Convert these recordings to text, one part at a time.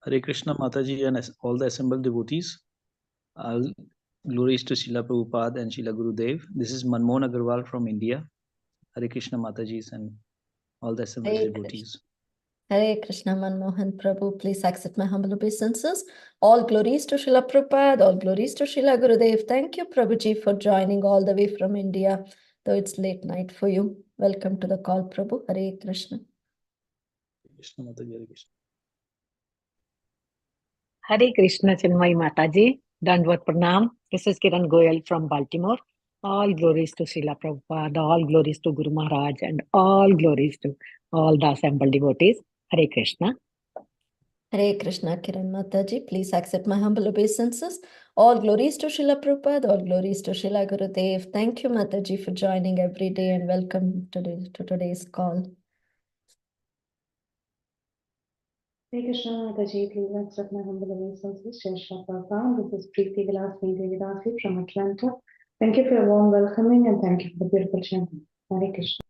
Hare Krishna Mataji and all the assembled devotees. All glories to Srila Prabhupada and Srila Gurudev. This is Manmohan Agarwal from India. Hare Krishna Matajis and all the assembled devotees. Hare Krishna Manmohan Prabhu, please accept my humble obeisances. All glories to Srila Prabhupada, all glories to Srila Gurudev. Thank you, Prabhuji, for joining all the way from India, though it's late night for you. Welcome to the call, Prabhu. Hare Krishna. Krishna Mataji, Hare Krishna. Hare Krishna, Cinmayi Mataji. Dandvat Pranam. This is Kiran Goyal from Baltimore. All glories to Srila Prabhupada, all glories to Guru Maharaj, and all glories to all the assembled devotees. Hare Krishna. Hare Krishna, Kiran Mataji. Please accept my humble obeisances. All glories to Srila Prabhupada, all glories to Srila Gurudev. Thank you, Mataji, for joining every day and welcome to today's call. Hare Krishna Mataji, please accept my humble obeisances. Srila Prabhupada, this is Vidyānidhi Devi Dasi from Atlanta. Thank you for your warm welcoming and thank you for the beautiful chanting. Hare Krishna.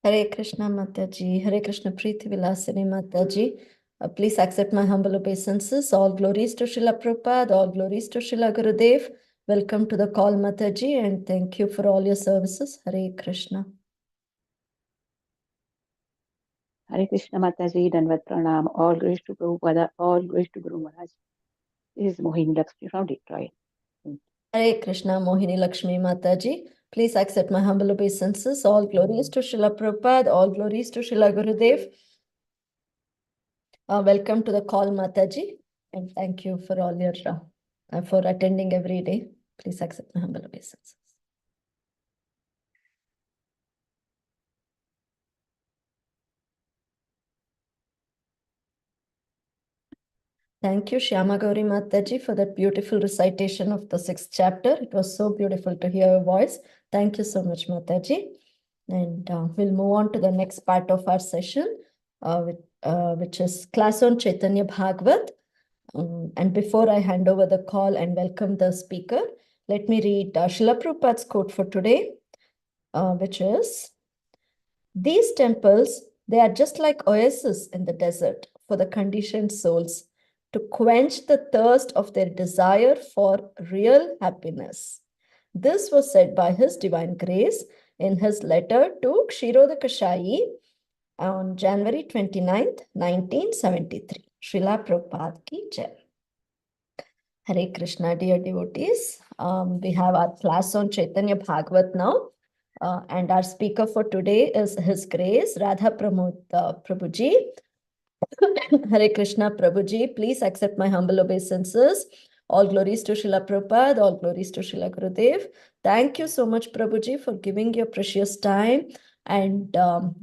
Hare Krishna Mataji, Hare Krishna Preeti Vilasini Mataji. Please accept my humble obeisances. All glories to Srila Prabhupada, all glories to Srila Gurudev. Welcome to the call, Mataji, and thank you for all your services. Hare Krishna. Hare Krishna Mataji, Dandvat Pranam. All glories to Prabhupada, all glories to Guru Maharaj. This is Mohini Lakshmi from Detroit. Hare Krishna Mohini Lakshmi Mataji. Please accept my humble obeisances. All glories to Srila Prabhupada, all glories to Srila Gurudev. Welcome to the call, Mataji, and thank you for all your for attending every day. Please accept my humble obeisances. Thank you, Shyama Gauri Mataji, for that beautiful recitation of the 6th chapter. It was so beautiful to hear your voice. Thank you so much, Mataji. And we'll move on to the next part of our session, which is class on Chaitanya Bhagavat. And before I hand over the call and welcome the speaker, let me read Srila Prabhupada's quote for today, which is, "These temples, they are just like oases in the desert for the conditioned souls, to quench the thirst of their desire for real happiness." This was said by His Divine Grace in his letter to Kshirodakashayi on January 29th, 1973. Srila Prabhupada ki jai. Hare Krishna, dear devotees. We have our class on Chaitanya Bhagavat now. And our speaker for today is His Grace, Radha Pramod Prabhuji. Hare Krishna Prabhuji, please accept my humble obeisances. All glories to Srila Prabhupada, all glories to Srila Gurudev. Thank you so much, Prabhuji, for giving your precious time and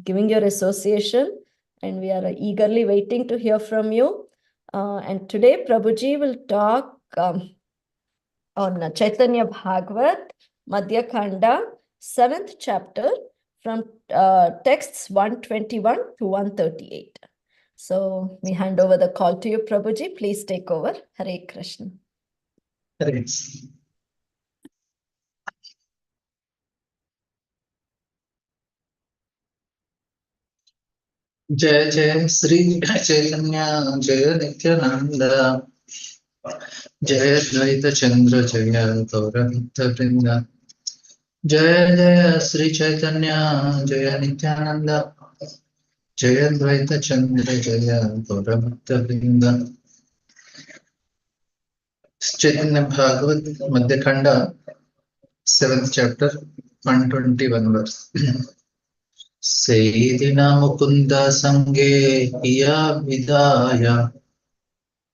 giving your association. And we are eagerly waiting to hear from you. And today, Prabhuji will talk on Chaitanya Bhagavata Madhya Khanda, 7th chapter, from texts 121 to 138. So we hand over the call to you, Prabhuji. Please take over. Hare Krishna. Hare Krishna. Jai Jai Sri Chaitanya Jaya Nityananda Jaya Dvaita Chandra Jaya Gaurāṅga Vrinda Jaya Jaya Sri Chaitanya Jaya Nityananda Jaya Dvaita Chandra Jaya Gaurāṅga Vrinda. Chaitanya Bhagavata Madhya Khanda, 7th chapter, 121 verse. Seidina Mukunda Sange Iya Vidaya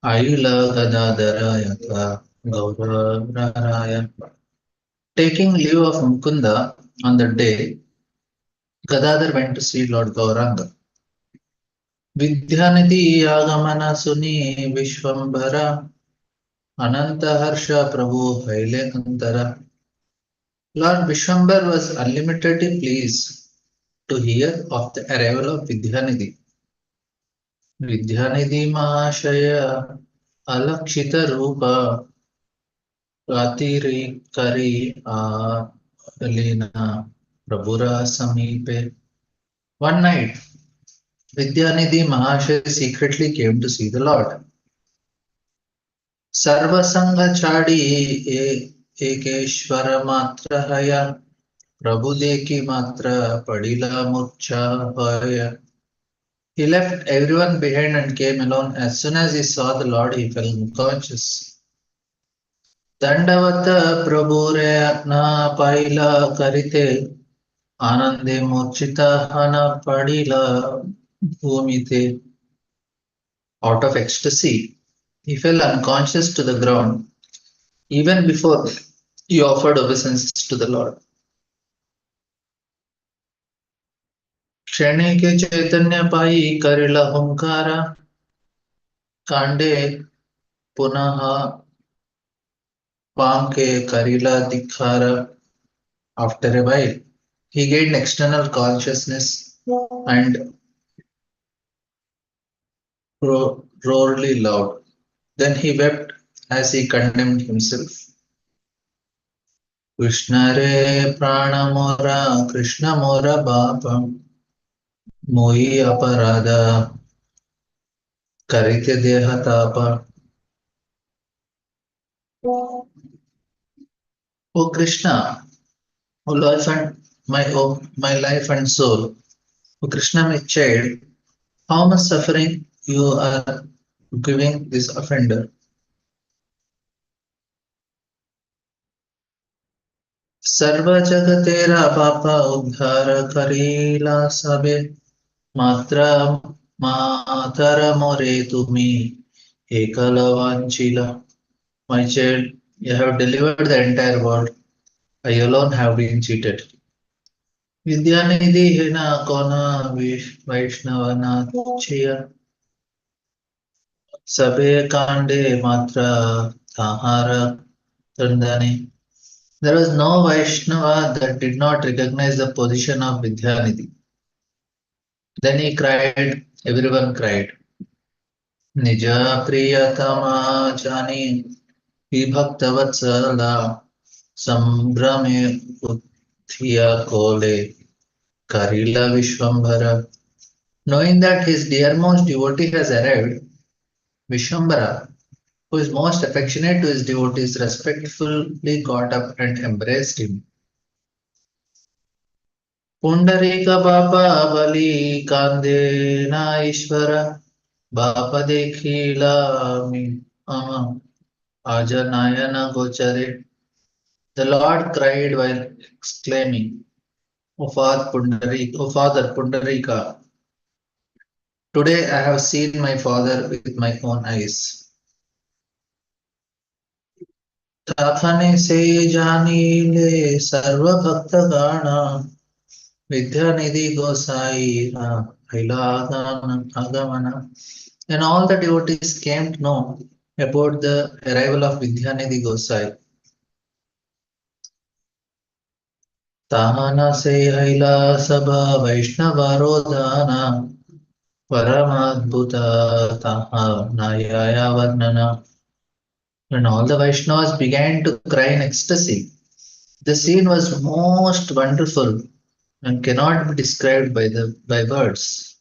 Aila Gadādhara Yata Gaurāraya. Taking leave of Mukunda on the day, Gadādhara went to see Lord Gaurāṅga. Vidyānidhi Agamana Suni Viśvambhara Ananta Harsha Prabhu Haile Antara. Lord Viśvambhara was unlimitedly pleased to hear of the arrival of Vidyānidhi. Vidyānidhi Mahāśaya Alakshita Rupa Ratiri Kari Alina Prabhura Samipe. One night, Vidyānidhi Mahāśaya secretly came to see the Lord. Sarva Sanga Chadi Ekeshvara Matra Haya Prabhu Deki Matra Padila Murcha Haya. He left everyone behind and came alone. As soon as he saw the Lord, he fell unconscious. Dandavata Prabhure Na Paila Karite Anande Murchita Hana Padila Bhumite. Out of ecstasy, he fell unconscious to the ground even before he offered obeisances to the Lord. क्षणे के चैतन्य पाई करिला हुंकारा कांडे पुनः palm के करिला दिखारा. After a while, he gained external consciousness and roared loud. Then he wept as he condemned himself. Krishna re prana mora, Krishna mora bapa, moi aparada, karite deha tapa. O Krishna, O life and my life and soul, O Krishna, my child, how much suffering you are giving this offender. Sarva jagat tera papa udhara karila sabe matra matara more tumi ekalavanchila. My child, you have delivered the entire world. I alone have been cheated. Vidyānidhi hena kona Vaiṣṇava nachiya sabe kande matra tahara tandani. There was no Vaiṣṇava that did not recognize the position of Vidyānidhi. Then he cried, everyone cried. Nija priyatama jani vibhaktavatsala sambrame uthiya kole karila Viśvambhara. Knowing that his dearmost devotee has arrived, Viśvambhara, who is most affectionate to his devotees, respectfully got up and embraced him. Puṇḍarīka Bapa Bali Kandena Ishvara Bapa Dekhila Ama Ajanayana Gochare. The Lord cried while exclaiming, O Father Puṇḍarīka, today I have seen my father with my own eyes. Tathane se janile sarva bhakta gana Vidyānidhi Gosāñi Agamana. And all the devotees came to know about the arrival of Vidyānidhi Gosāñi. Tahana se haila sabha Vaiṣṇava rodhana Paramadbhuta taha nayaya varnana. And all the Vaishnavas began to cry in ecstasy. The scene was most wonderful and cannot be described by words.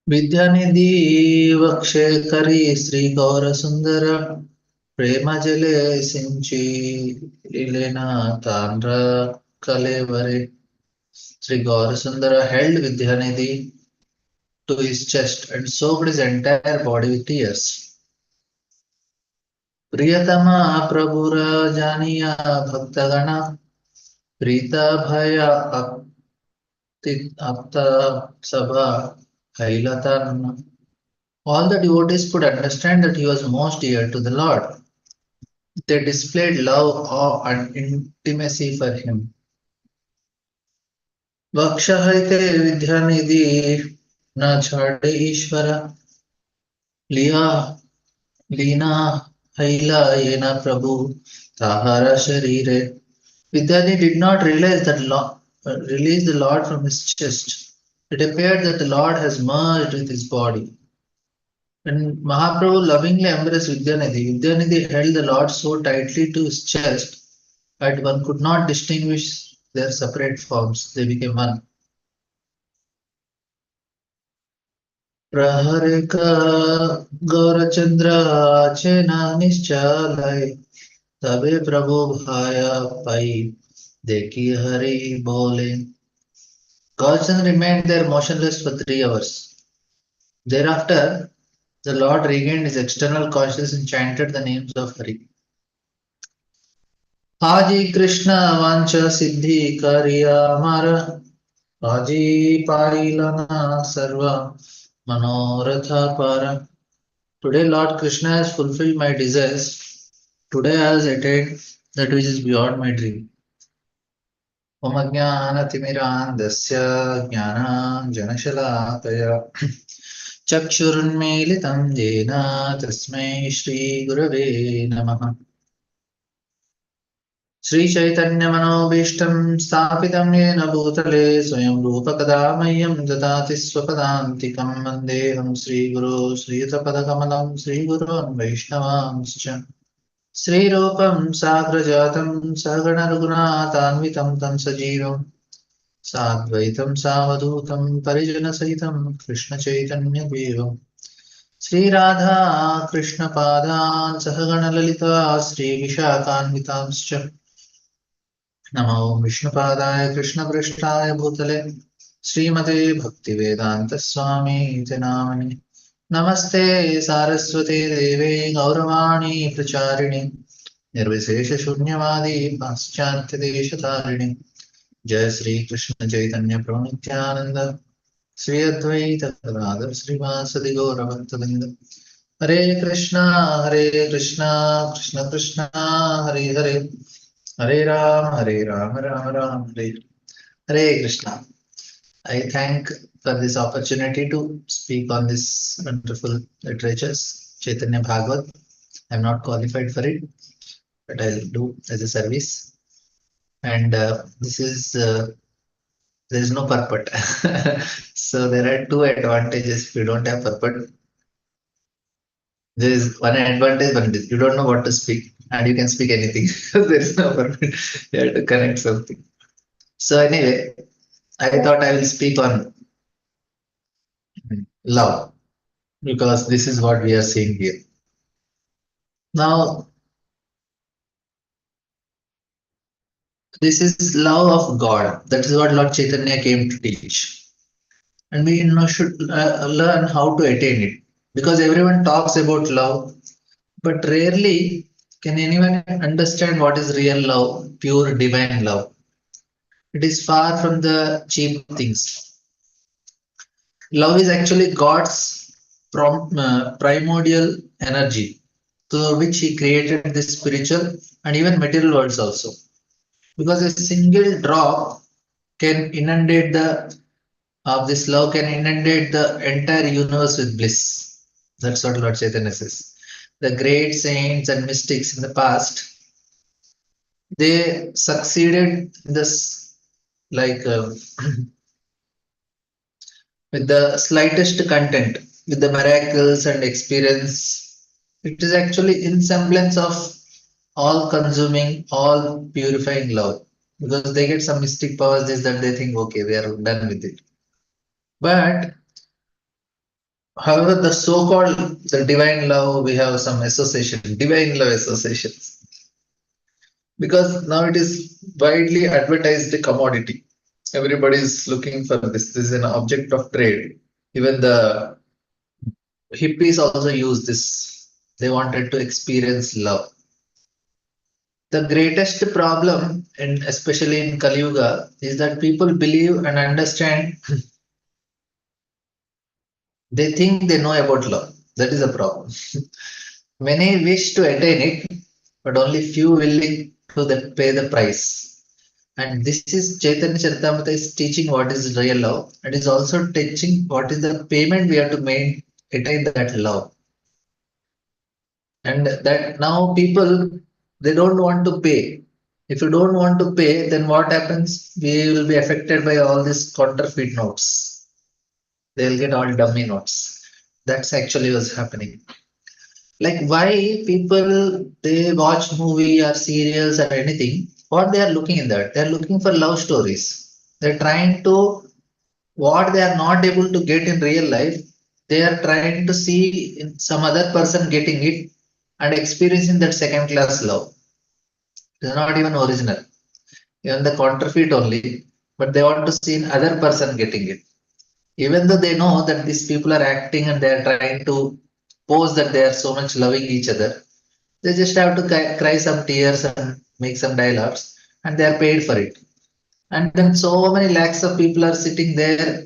Vidyānidhi vakshe kari Śrī Gaurasundara prema jale sinchi lilena tandra kalevare. Śrī Gaurasundara held Vidyānidhi to his chest and soaked his entire body with tears. Priyatama Prabhura Janiya Bhaktagana Prita Bhaya Apta Sabha Hailatana. All the devotees could understand that he was most dear to the Lord. They displayed love, awe, and intimacy for him. Vakshahite Vidyānidhi na chhade Ishvara Liya Lina Haila Yena Prabhu Tahara Sharire. Vidyānidhi did not realize that release the Lord from his chest. It appeared that the Lord has merged with his body. And Mahaprabhu lovingly embraced Vidyānidhi. Vidyānidhi held the Lord so tightly to his chest that one could not distinguish their separate forms. They became one. Praharika Gauracandra Chena Nischalai Tabe Prabhu Bhaya Pai Deki Hari Bole. Gauracandra remained there motionless for 3 hours. Thereafter, the Lord regained his external consciousness and chanted the names of Hari. Haji Krishna Vancha Siddhi Kariya Mara Haji Pailana Sarva Manoratha Para. Today Lord Krishna has fulfilled my desires. Today I has attained that which is beyond my dream. Om Ajnanatimirandasya Jnananjanashalakaya Chakshurunmilitam Jena Tasmai Shri Gurave Namaha. Sri Chaitanya Manobishtam Sthapitam Yena Bhutale Swayam Rupa Kada Mayam Dadati Swapadantikam Vandeham Sri Guru Sri Tapadakamalam Sri Guru Vaiṣṇavānscha Sri Rupam Sagrajatam Sagana Raghunatanvitam Tam Sajivam Sadvaitam Savadutam Parijana Sahitam Krishna Chaitanya Devam Sri Radha Krishna Padan Sahagana Lalita Sri Vishakānvitamscha Namo Vishnupadaya Krishna Prasthaya Bhutale Srimate Bhaktivedanta Swami Namani Namaste Saraswate Deve Gauravani Pracharini Nirvisesha Shunyavadi Paschatya Deshatharini Jai Sri Krishna Chaitanya Prabhu Nityananda Sri Advaita Gadādhara Srivasadi Gaura Bhaktavrinda Hare Krishna Krishna Krishna Hare Hare Hare Ram, Ram Ram, Hare Krishna. I thank for this opportunity to speak on this wonderful literatures, Chaitanya Bhagavat. I am not qualified for it, but I'll do as a service. And this is, there is no purport. So there are 2 advantages if you don't have purport. There is one advantage, you don't know what to speak and you can speak anything. There is no purport. You have to connect something. So anyway, I thought I will speak on love because this is what we are seeing here. Now, this is love of God. That is what Lord Chaitanya came to teach. And we should learn how to attain it. Because everyone talks about love, but rarely can anyone understand what is real love, pure divine love. It is far from the cheap things. Love is actually God's primordial energy through which he created this spiritual and even material worlds also. Because a single drop can inundate this love can inundate the entire universe with bliss. That's what Lord Chaitanya says. The great saints and mystics in the past, they succeeded in this like with the slightest content, with the miracles and experience. It is actually in semblance of all-consuming, all-purifying love. Because they get some mystic powers, this that they think, okay, we are done with it. But however, the so-called the divine love, we have some association, divine love associations. Because now it is widely advertised a commodity. Everybody is looking for this. This is an object of trade. Even the hippies also use this. They wanted to experience love. The greatest problem, and especially in Kali Yuga, is that people believe and understand. They think they know about love. That is a problem. Many wish to attain it, but only few willing to pay the price. And this is Chaitanya Charitamrita is teaching what is real love, and is also teaching what is the payment we have to make attain that love. And that now people, they don't want to pay. If you don't want to pay, then what happens? We will be affected by all these counterfeit notes. They'll get all dummy notes. That's actually what's happening. Like why people, they watch movie or serials or anything, what they are looking in that? They are looking for love stories. They're trying to, what they are not able to get in real life, they are trying to see in some other person getting it and experiencing that second class love. It's not even original, even the counterfeit only, but they want to see other person getting it. Even though they know that these people are acting and they are trying to pose that they are so much loving each other, they just have to cry some tears and make some dialogues, and they are paid for it. And then so many lakhs of people are sitting there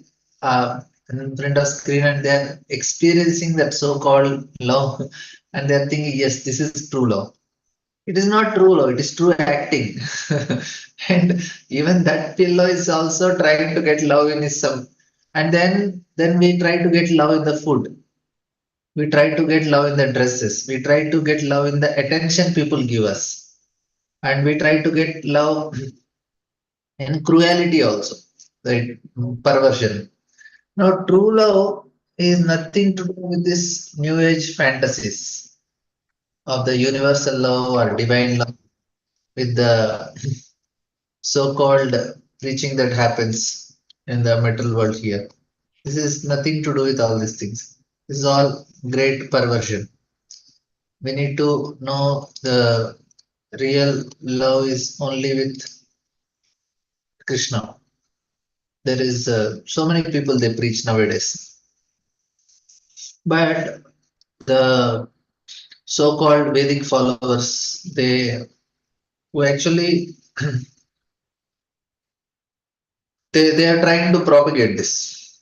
in front of screen and they are experiencing that so-called love, and they are thinking, yes, this is true love. It is not true love, it is true acting. And even that pillow is also trying to get love in his some. And then we try to get love in the food. We try to get love in the dresses. We try to get love in the attention people give us. And we try to get love in cruelty also, right? Perversion. Now, true love is nothing to do with this new age fantasies of the universal love or divine love with the so-called preaching that happens in the material world here. This is nothing to do with all these things. This is all great perversion. We need to know the real love is only with Krishna. There is so many people they preach nowadays, but the so-called Vedic followers, they who actually they are trying to propagate this.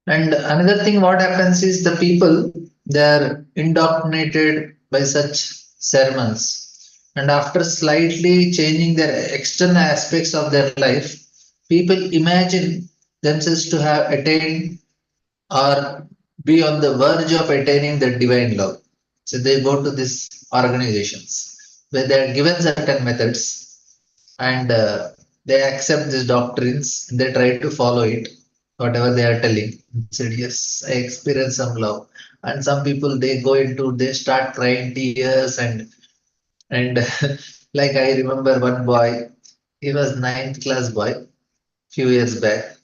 And another thing, what happens is the people, they are indoctrinated by such sermons, and after slightly changing their external aspects of their life, people imagine themselves to have attained or be on the verge of attaining the divine love. So they go to these organizations where they are given certain methods and they accept these doctrines, they try to follow it, whatever they are telling. Said, yes, I experience some love. And some people they go into, they start crying tears and like I remember one boy, he was ninth class boy, few years back,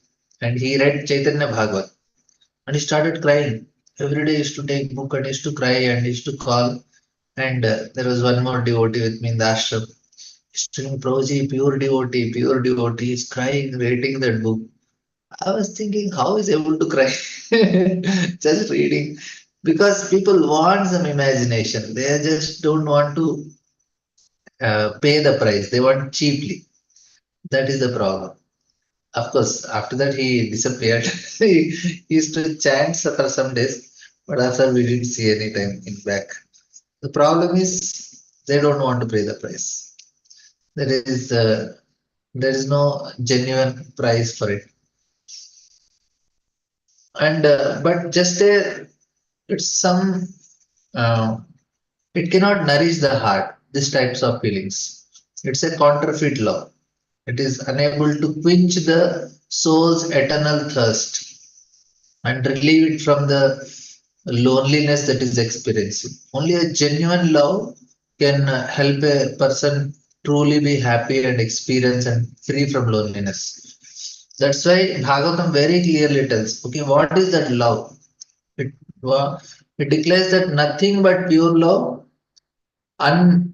and he read Chaitanya Bhagavata and he started crying. Every day he used to take book and he used to cry and he used to call. And there was one more devotee with me in the ashram. He's telling Prabhuji, pure devotee is crying, reading that book. I was thinking, how is he able to cry? Just reading. Because people want some imagination. They just don't want to pay the price. They want cheaply. That is the problem. Of course, after that he disappeared. He used to chant for some days, but after we didn't see any time in back. The problem is they don't want to pay the price. There is no genuine price for it. And but just it's some uh, it cannot nourish the heart. These types of feelings. It's a counterfeit love. It is unable to quench the soul's eternal thirst and relieve it from the loneliness that is experiencing. Only a genuine love can help a person truly be happy and experience and free from loneliness. That's why Bhagavatam very clearly tells, okay, what is that love? It, it declares that nothing but pure love, unmarred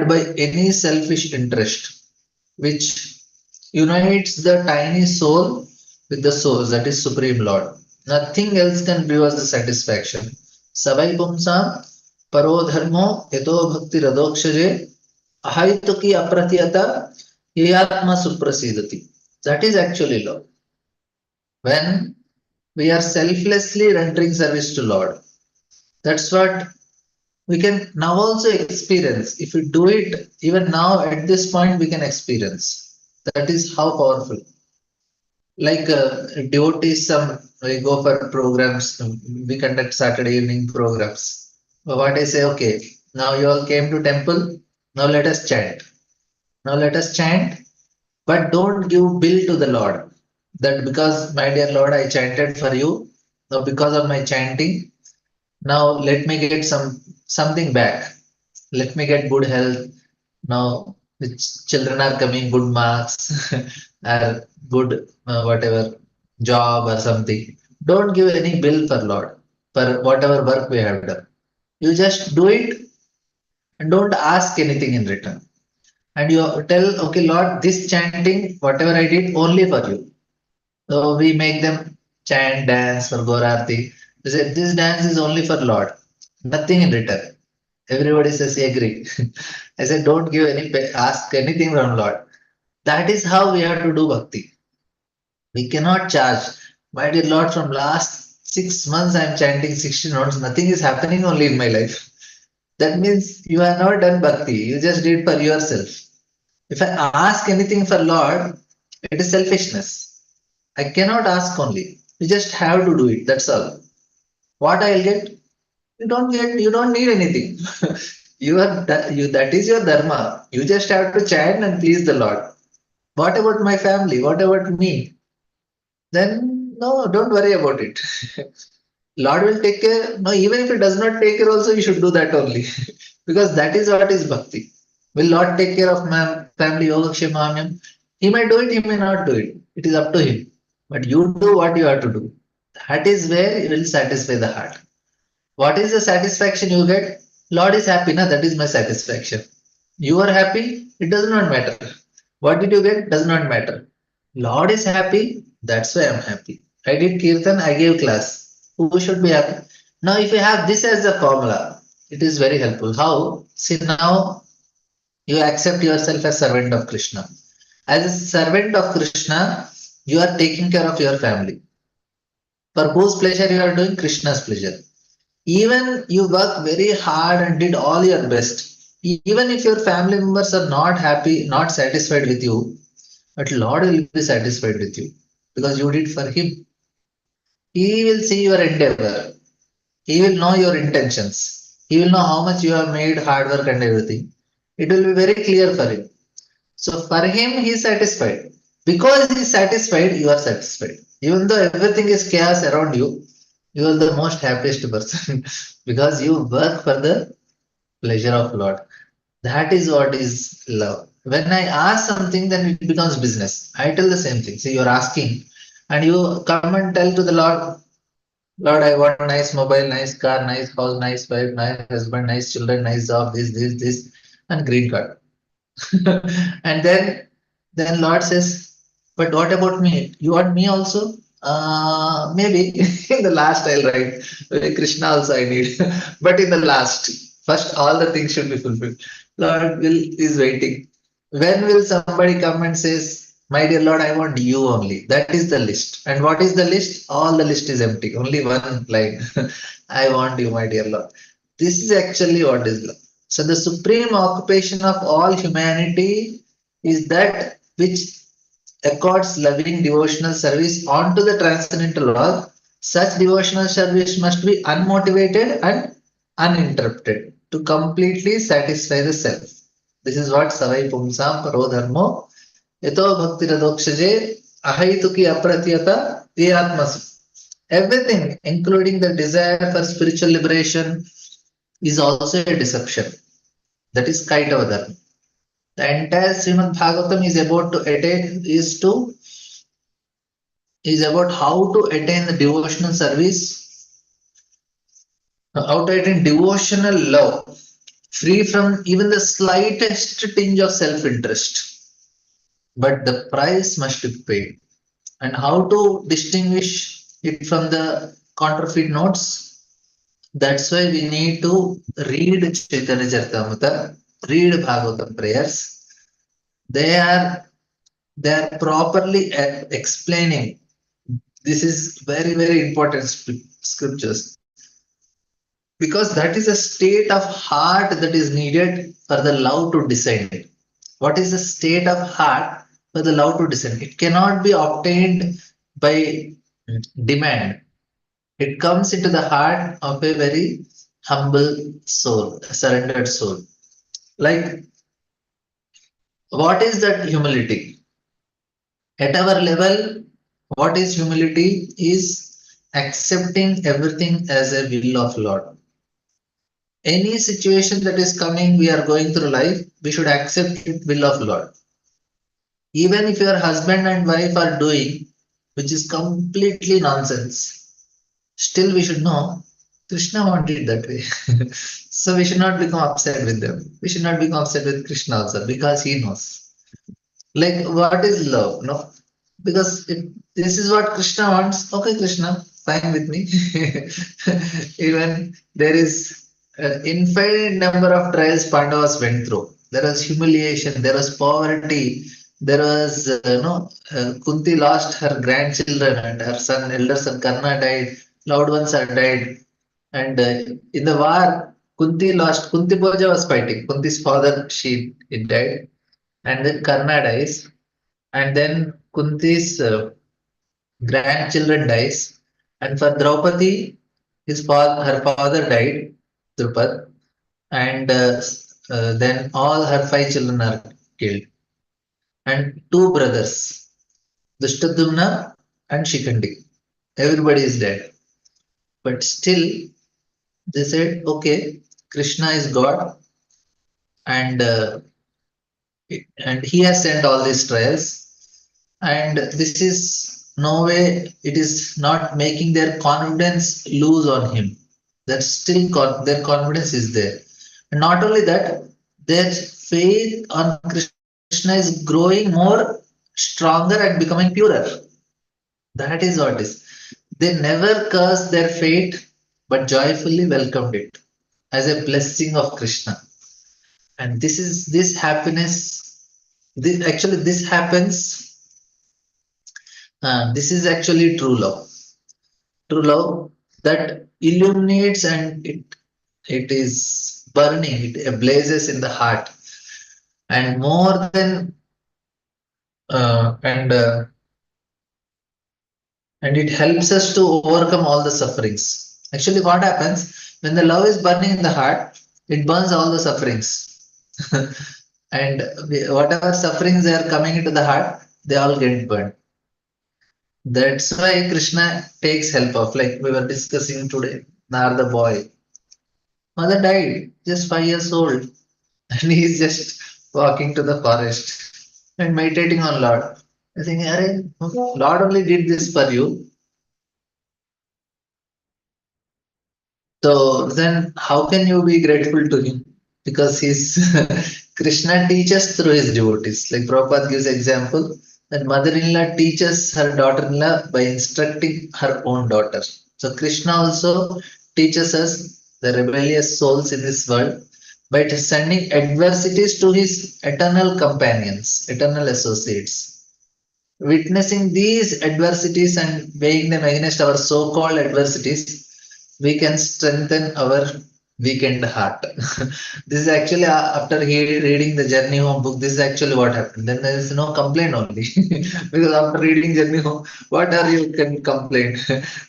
by any selfish interest, which unites the tiny soul with the source, that is Supreme Lord. Nothing else can give us the satisfaction. Savai pumsam paro dharmo yato bhakti radokshaje ahaituki apratiyata yatma suprasidati. That is actually love. When we are selflessly rendering service to Lord, that's what we can now also experience. If we do it, even now at this point, we can experience. That is how powerful. Like devotees, some we go for programs, we conduct Saturday evening programs. What I say, okay, now you all came to temple, now let us chant. Now let us chant, but don't give bill to the Lord. that because, my dear Lord, I chanted for you. Now, because of my chanting, now let me get something back. Let me get good health. Now, the children are coming good marks or good whatever job or something. Don't give any bill for Lord for whatever work we have done. You just do it and don't ask anything in return. And you tell, okay, Lord, this chanting, whatever I did, only for you. So we make them chant, dance for Gaurarti. They say, this dance is only for Lord, nothing in return. Everybody says, agree. I said, don't give ask anything from Lord. That is how we have to do bhakti. We cannot charge. My dear Lord, from last 6 months I am chanting 60 notes. Nothing is happening only in my life. That means you have not done bhakti. You just did for yourself. If I ask anything for Lord, it is selfishness. I cannot ask only. You just have to do it. That's all. What I'll get? You don't get. You don't need anything. That is your dharma. You just have to chant and please the Lord. What about my family? What about me? Then no, don't worry about it. Lord will take care. No, even if He does not take care, also you should do that only, because that is what is bhakti. Will Lord take care of my family? Yogakshamamyam. He may do it. He may not do it. It is up to Him. But you do what you have to do. That is where you will satisfy the heart. What is the satisfaction you get? Lord is happy, na? That is my satisfaction. You are happy, it does not matter. What did you get? Does not matter. Lord is happy, that's why I'm happy. I did kirtan, I gave class. Who should be happy? Now, if you have this as the formula, it is very helpful. How? See, now you accept yourself as servant of Krishna. As a servant of Krishna, you are taking care of your family. For whose pleasure you are doing? Krishna's pleasure. Even you work very hard and did all your best. Even if your family members are not happy, not satisfied with you, but Lord will be satisfied with you because you did for Him. He will see your endeavor. He will know your intentions. He will know how much you have made hard work and everything. It will be very clear for Him. So for Him, He is satisfied. Because He is satisfied, you are satisfied. Even though everything is chaos around you, you are the most happiest person because you work for the pleasure of Lord. That is what is love. When I ask something, then it becomes business. I tell the same thing. See, you're asking, and you come and tell to the Lord, Lord, I want a nice mobile, nice car, nice house, nice wife, nice husband, nice children, nice job, this, and green card. And then Lord says, but what about me? You want me also? Maybe in the last I'll write Krishna also I need, but in the last, first all the things should be fulfilled. Lord is waiting. When will somebody come and says, my dear Lord, I want you only? That is the list. And what is the list? All the list is empty. Only one line. I want you, my dear Lord. This is actually what is love. So the supreme occupation of all humanity is that which accords loving devotional service onto the transcendental Lord. Such devotional service must be unmotivated and uninterrupted to completely satisfy the self. This is what Savai Pumsam Paro Dharmo Yato Bhakti Radokshaje Ahaituki Apratiyata Viyatmasu. Everything, including the desire for spiritual liberation, is also a deception. That is Kaitava Dharma. The entire Srimad Bhagavatam is about to attain is about how to attain the devotional service, how to attain devotional love, free from even the slightest tinge of self-interest. But the price must be paid. And how to distinguish it from the counterfeit notes? That's why we need to read Chaitanya Charitamrita, read Bhagavatam prayers. They are properly explaining. This is very, very important scriptures because that is a state of heart that is needed for the love to descend. What is the state of heart for the love to descend? It cannot be obtained by demand. It comes into the heart of a very humble soul, a surrendered soul. Like, what is that humility? At our level, What is humility? Is accepting everything as a will of Lord. Any situation that is coming, we are going through life, we should accept it will of Lord. Even if your husband and wife are doing, which is completely nonsense, still we should know Krishna wanted that way. So we should not become upset with them. We should not become upset with Krishna also because he knows. Like what is love? No, because if this is what Krishna wants, okay, Krishna, fine with me. Even there is an infinite number of trials Pandavas went through. There was humiliation, there was poverty, there was Kunti lost her grandchildren and her son, elder son Karna died, loved ones are died, and in the war, Kunti lost. Kunti Bhoja was fighting. Kunti's father, it died, and then Karna dies, and then Kunti's grandchildren dies, and for Draupadi, her father died, Drupad, and then all her 5 children are killed, and 2 brothers, Drishtadumna and Shikhandi. Everybody is dead, but still they said, okay, Krishna is God, and he has sent all these trials, and this is no way it is not making their confidence lose on him. That still their confidence is there, and not only that, their faith on Krishna is growing more stronger and becoming purer. That is what is. They never cursed their fate, but joyfully welcomed it as a blessing of Krishna. And this happiness. This happens. This is actually true love. True love that illuminates, and it is burning. It blazes in the heart, and more than and and it helps us to overcome all the sufferings. Actually, what happens when the love is burning in the heart? It burns all the sufferings, and whatever sufferings are coming into the heart, they all get burned. That's why Krishna takes help of, like we were discussing today, Narada boy. Mother died, just 5 years old, and he's just walking to the forest and meditating on Lord. I think, Arey, Lord only did this for you. So then how can you be grateful to him? Because he's Krishna teaches through his devotees. Like Prabhupada gives example that mother-in-law teaches her daughter-in-law by instructing her own daughter. So Krishna also teaches us, the rebellious souls in this world, by sending adversities to his eternal companions, eternal associates. Witnessing these adversities and weighing them against our so-called adversities, we can strengthen our weakened heart. This is actually after reading the Journey Home book, this is actually what happened. Then there is no complaint only. Because after reading Journey Home, what are you can complain?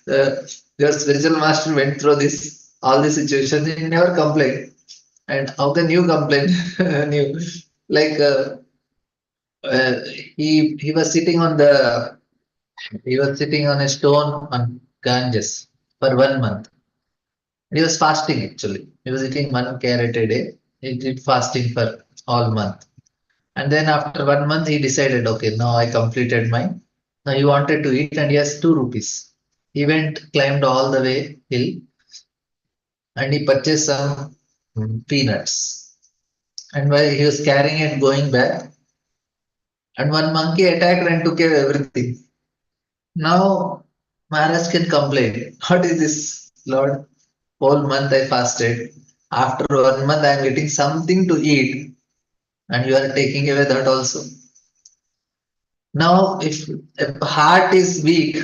Your spiritual master went through this, all these situations, he never complained. And how can you complain? you, like he was sitting on a stone on Ganges for 1 month. He was fasting actually. He was eating 1 carrot a day. He did fasting for all month. And then after 1 month, he decided, okay, now I completed mine. Now he wanted to eat and he has 2 rupees. He went, climbed all the way hill and he purchased some peanuts. And while he was carrying it going back, and one monkey attacked and took away everything. Now Maharaj can complain. What is this, Lord? Whole month I fasted. After 1 month, I am getting something to eat, and you are taking away that also. Now, if a heart is weak,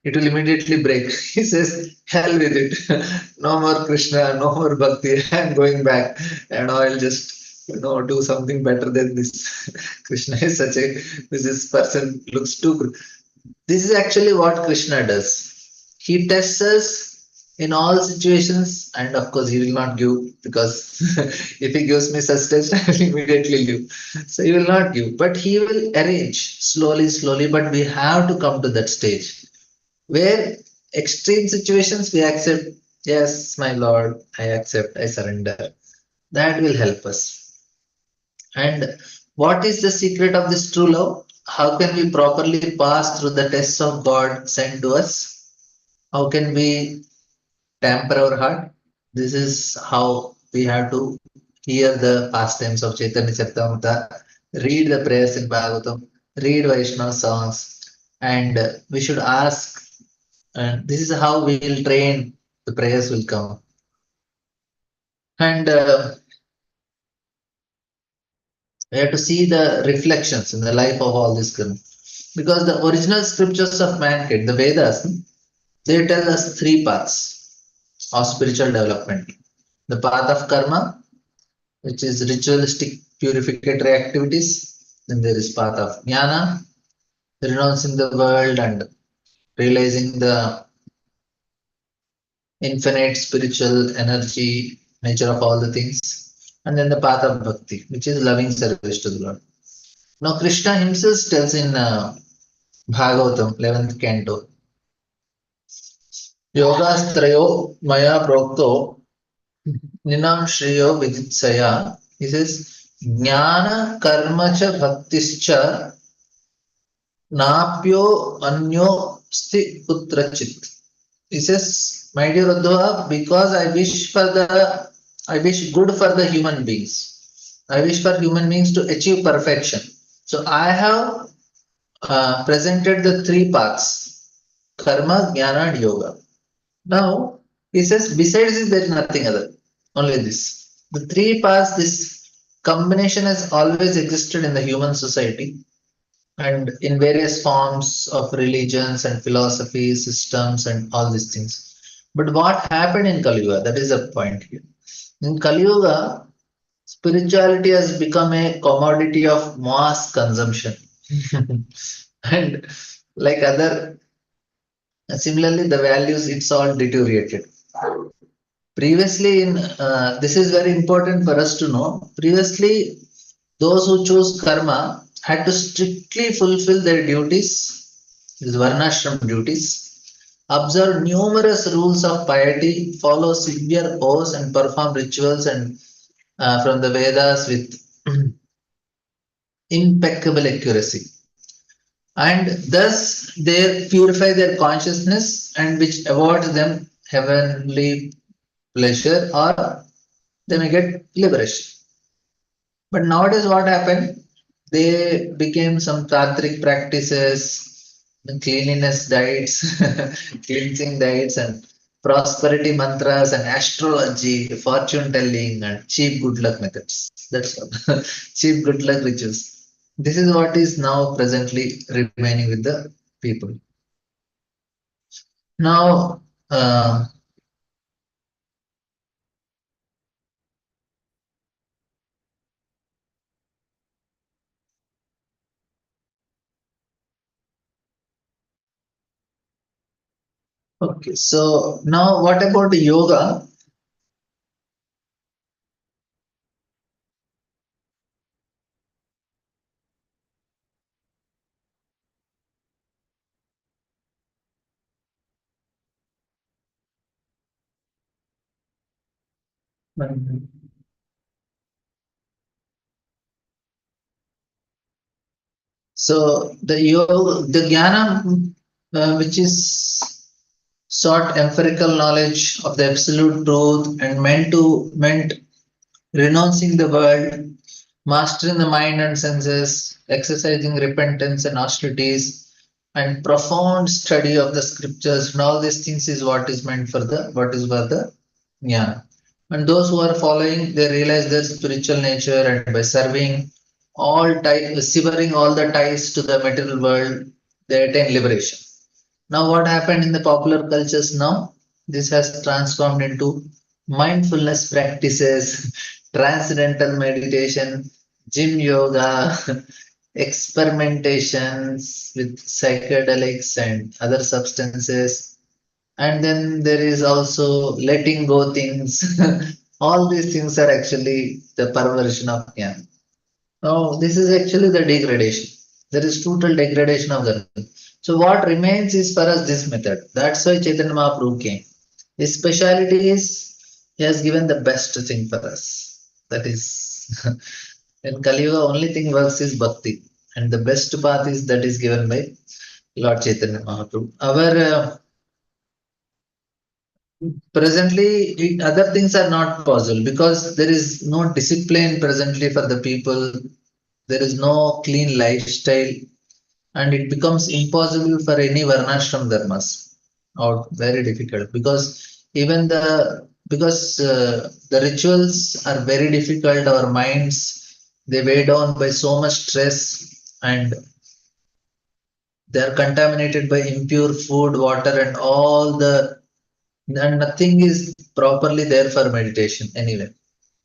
it will immediately break. He says, hell with it. No more Krishna, no more Bhakti. I am going back, and I'll just do something better than this. Krishna is this person looks too good. This is actually what Krishna does. He tests us in all situations, and of course, he will not give, because if he gives me sustenance, I will immediately leave. So he will not give, but he will arrange slowly, slowly. But we have to come to that stage where extreme situations we accept. Yes, my Lord, I accept, I surrender. That will help us. And what is the secret of this true love? How can we properly pass through the tests of God sent to us? How can we temper our heart? This is how we have to hear the pastimes of Chaitanya Charitamrita, read the prayers in Bhagavatam, read Vaishnava songs, and we should ask. And this is how we will train. The prayers will come. And we have to see the reflections in the life of all this karma. Because the original scriptures of mankind, the Vedas, they tell us three paths of spiritual development. The path of karma, which is ritualistic purificatory activities. Then there is path of jnana, renouncing the world and realizing the infinite spiritual energy, nature of all the things. And then the path of bhakti, which is loving service to the Lord. Now, Krishna himself tells in Bhagavatam, 11th canto, Yogastrayo Maya Prokto Ninam Shriyo Viditsaya. He says, Jnana Karma Cha Bhaktischa Napyo Anyo Sti Putrachit. He says, my dear Uddhava, because I wish good for the human beings. I wish for human beings to achieve perfection. So I have presented the three paths: karma, jnana, and yoga. Now he says, besides this, there is nothing other. Only this. The three paths, this combination has always existed in the human society and in various forms of religions and philosophy systems and all these things. But what happened in Kali Yuga? That is the point here. In Kali Yuga, spirituality has become a commodity of mass consumption. And like other, similarly, the values, it's all deteriorated. Previously, this is very important for us to know. Previously, those who chose karma had to strictly fulfill their duties, these varnashram duties, observe numerous rules of piety, follow severe oaths, and perform rituals and from the Vedas with impeccable accuracy. And thus they purify their consciousness, and which awards them heavenly pleasure, or they may get liberation. But nowadays what happened? They became some tantric practices, cleanliness diets, cleansing diets, and prosperity mantras, and astrology, fortune telling, and cheap good luck methods. That's all. Cheap good luck rituals. This is what is now presently remaining with the people. Now, okay, so now what about yoga? So the yoga, the jnana, which is sought empirical knowledge of the absolute truth and meant renouncing the world, mastering the mind and senses, exercising repentance and austerities, and profound study of the scriptures, and all these things is what is meant for the jnana. And those who are following, they realize their spiritual nature, and by serving severing all the ties to the material world, they attain liberation. Now, what happened in the popular cultures now? This has transformed into mindfulness practices, transcendental meditation, gym yoga, experimentations with psychedelics and other substances, And then there is also letting go things. All these things are actually the perversion of jnana. Now, this is actually the degradation. There is total degradation of the. So, what remains is for us this method. That's why Chaitanya Mahaprabhu came. His speciality is he has given the best thing for us. That is, in Kali Yuga, only thing works is bhakti, and the best path is that is given by Lord Chaitanya Mahaprabhu. Our presently, other things are not possible because there is no discipline presently for the people. There is no clean lifestyle, and it becomes impossible for any varnashram dharmas, or very difficult because even the rituals are very difficult. Our minds they weigh down by so much stress, and they are contaminated by impure food, water, and all the and nothing is properly there for meditation anyway.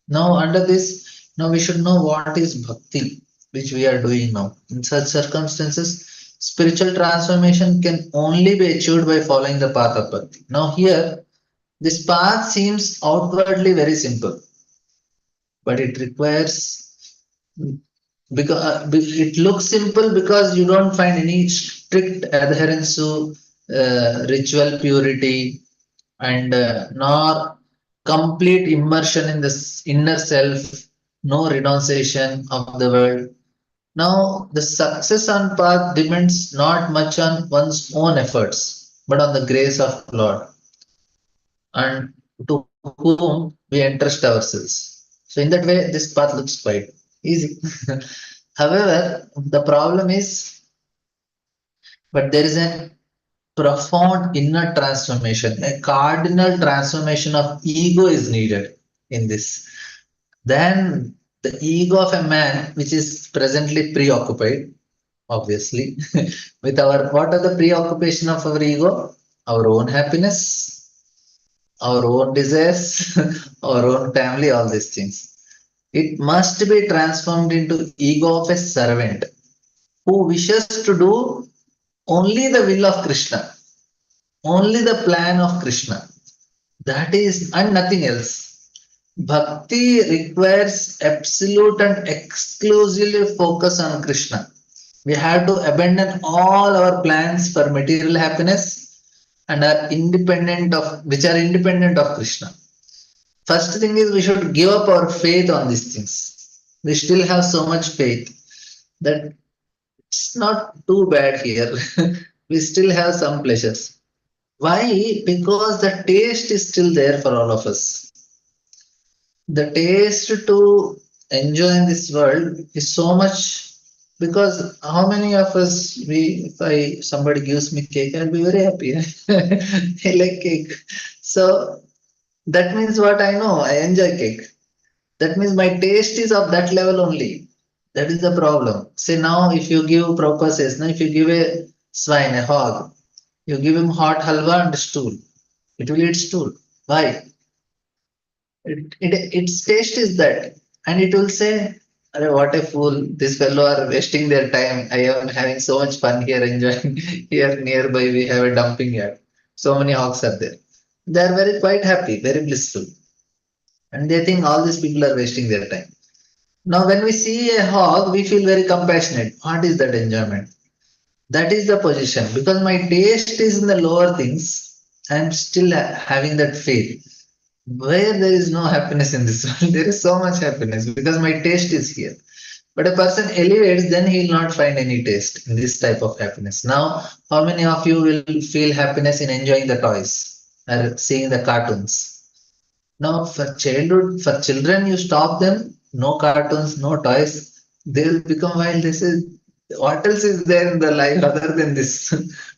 Now, under this, now we should know what is bhakti, which we are doing now. In such circumstances, spiritual transformation can only be achieved by following the path of bhakti. Now, here, this path seems outwardly very simple, but it requires because it looks simple because you don't find any strict adherence to ritual purity and nor complete immersion in the inner self, no renunciation of the world. Now, the success on path depends not much on one's own efforts, but on the grace of Lord and to whom we entrust ourselves. So, in that way, this path looks quite easy. However, the problem is, but there is a profound inner transformation, a cardinal transformation of ego is needed in this. Then the ego of a man, which is presently preoccupied, obviously, with our what are the preoccupation of our ego? Our own happiness, our own desires, our own family, all these things. It must be transformed into ego of a servant who wishes to do only the will of Krishna, only the plan of Krishna. That is, and nothing else. Bhakti requires absolute and exclusively focus on Krishna. We have to abandon all our plans for material happiness and are independent of which are independent of Krishna. First thing is we should give up our faith on these things. We still have so much faith that it's not too bad here. We still have some pleasures. Why? Because the taste is still there for all of us. The taste to enjoy in this world is so much because how many of us we if I somebody gives me cake, I'll be very happy. I like cake. So that means what I know, I enjoy cake. That means my taste is of that level only. That is the problem. Say now if you give Prabhupada says, now if you give a swine, a hog, you give him hot halwa and stool. It will eat stool. Why? Its taste is that. And it will say, "Arey, what a fool. This fellow are wasting their time. I am having so much fun here, enjoying here nearby. We have a dumping yard. So many hogs are there. They are very quite happy, very blissful. And they think all these people are wasting their time. Now, when we see a hog, we feel very compassionate. What is that enjoyment? That is the position. Because my taste is in the lower things, I am still having that faith. Where there is no happiness in this world, there is so much happiness because my taste is here. But a person elevates, then he will not find any taste in this type of happiness. Now, how many of you will feel happiness in enjoying the toys or seeing the cartoons? Now, for childhood, for children, you stop them, no cartoons, no toys, they will become wild. This is what else is there in the life other than this?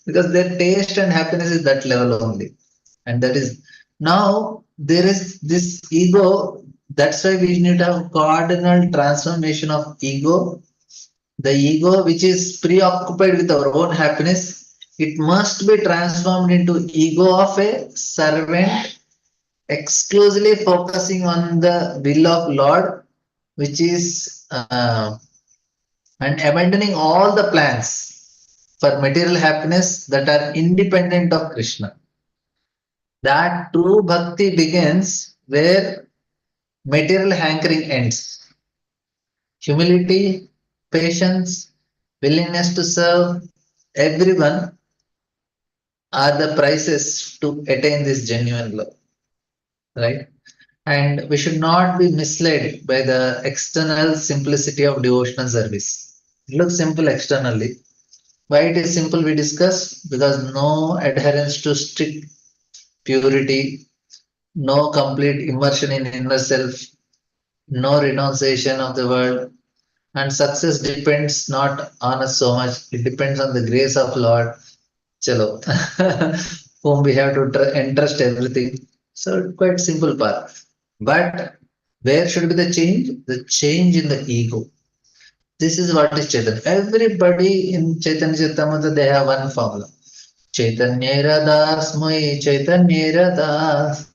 Because their taste and happiness is that level only. And that is now there is this ego. That's why we need a cardinal transformation of ego. The ego, which is preoccupied with our own happiness, it must be transformed into ego of a servant exclusively focusing on the will of Lord, which is and abandoning all the plans for material happiness that are independent of Krishna. That true bhakti begins where material hankering ends. Humility, patience, willingness to serve everyone are the prices to attain this genuine love, right? And we should not be misled by the external simplicity of devotional service. It looks simple externally. Why it is simple we discuss? Because no adherence to strict purity, no complete immersion in inner self, no renunciation of the world, and success depends not on us so much. It depends on the grace of Lord. Chalo, whom we have to entrust everything. So quite simple path. But where should be the change? The change in the ego. This is what is Chaitanya. Everybody in Chaitanya Charitamrita, they have one formula. Chaitanya Das Mai Chaitanya Das.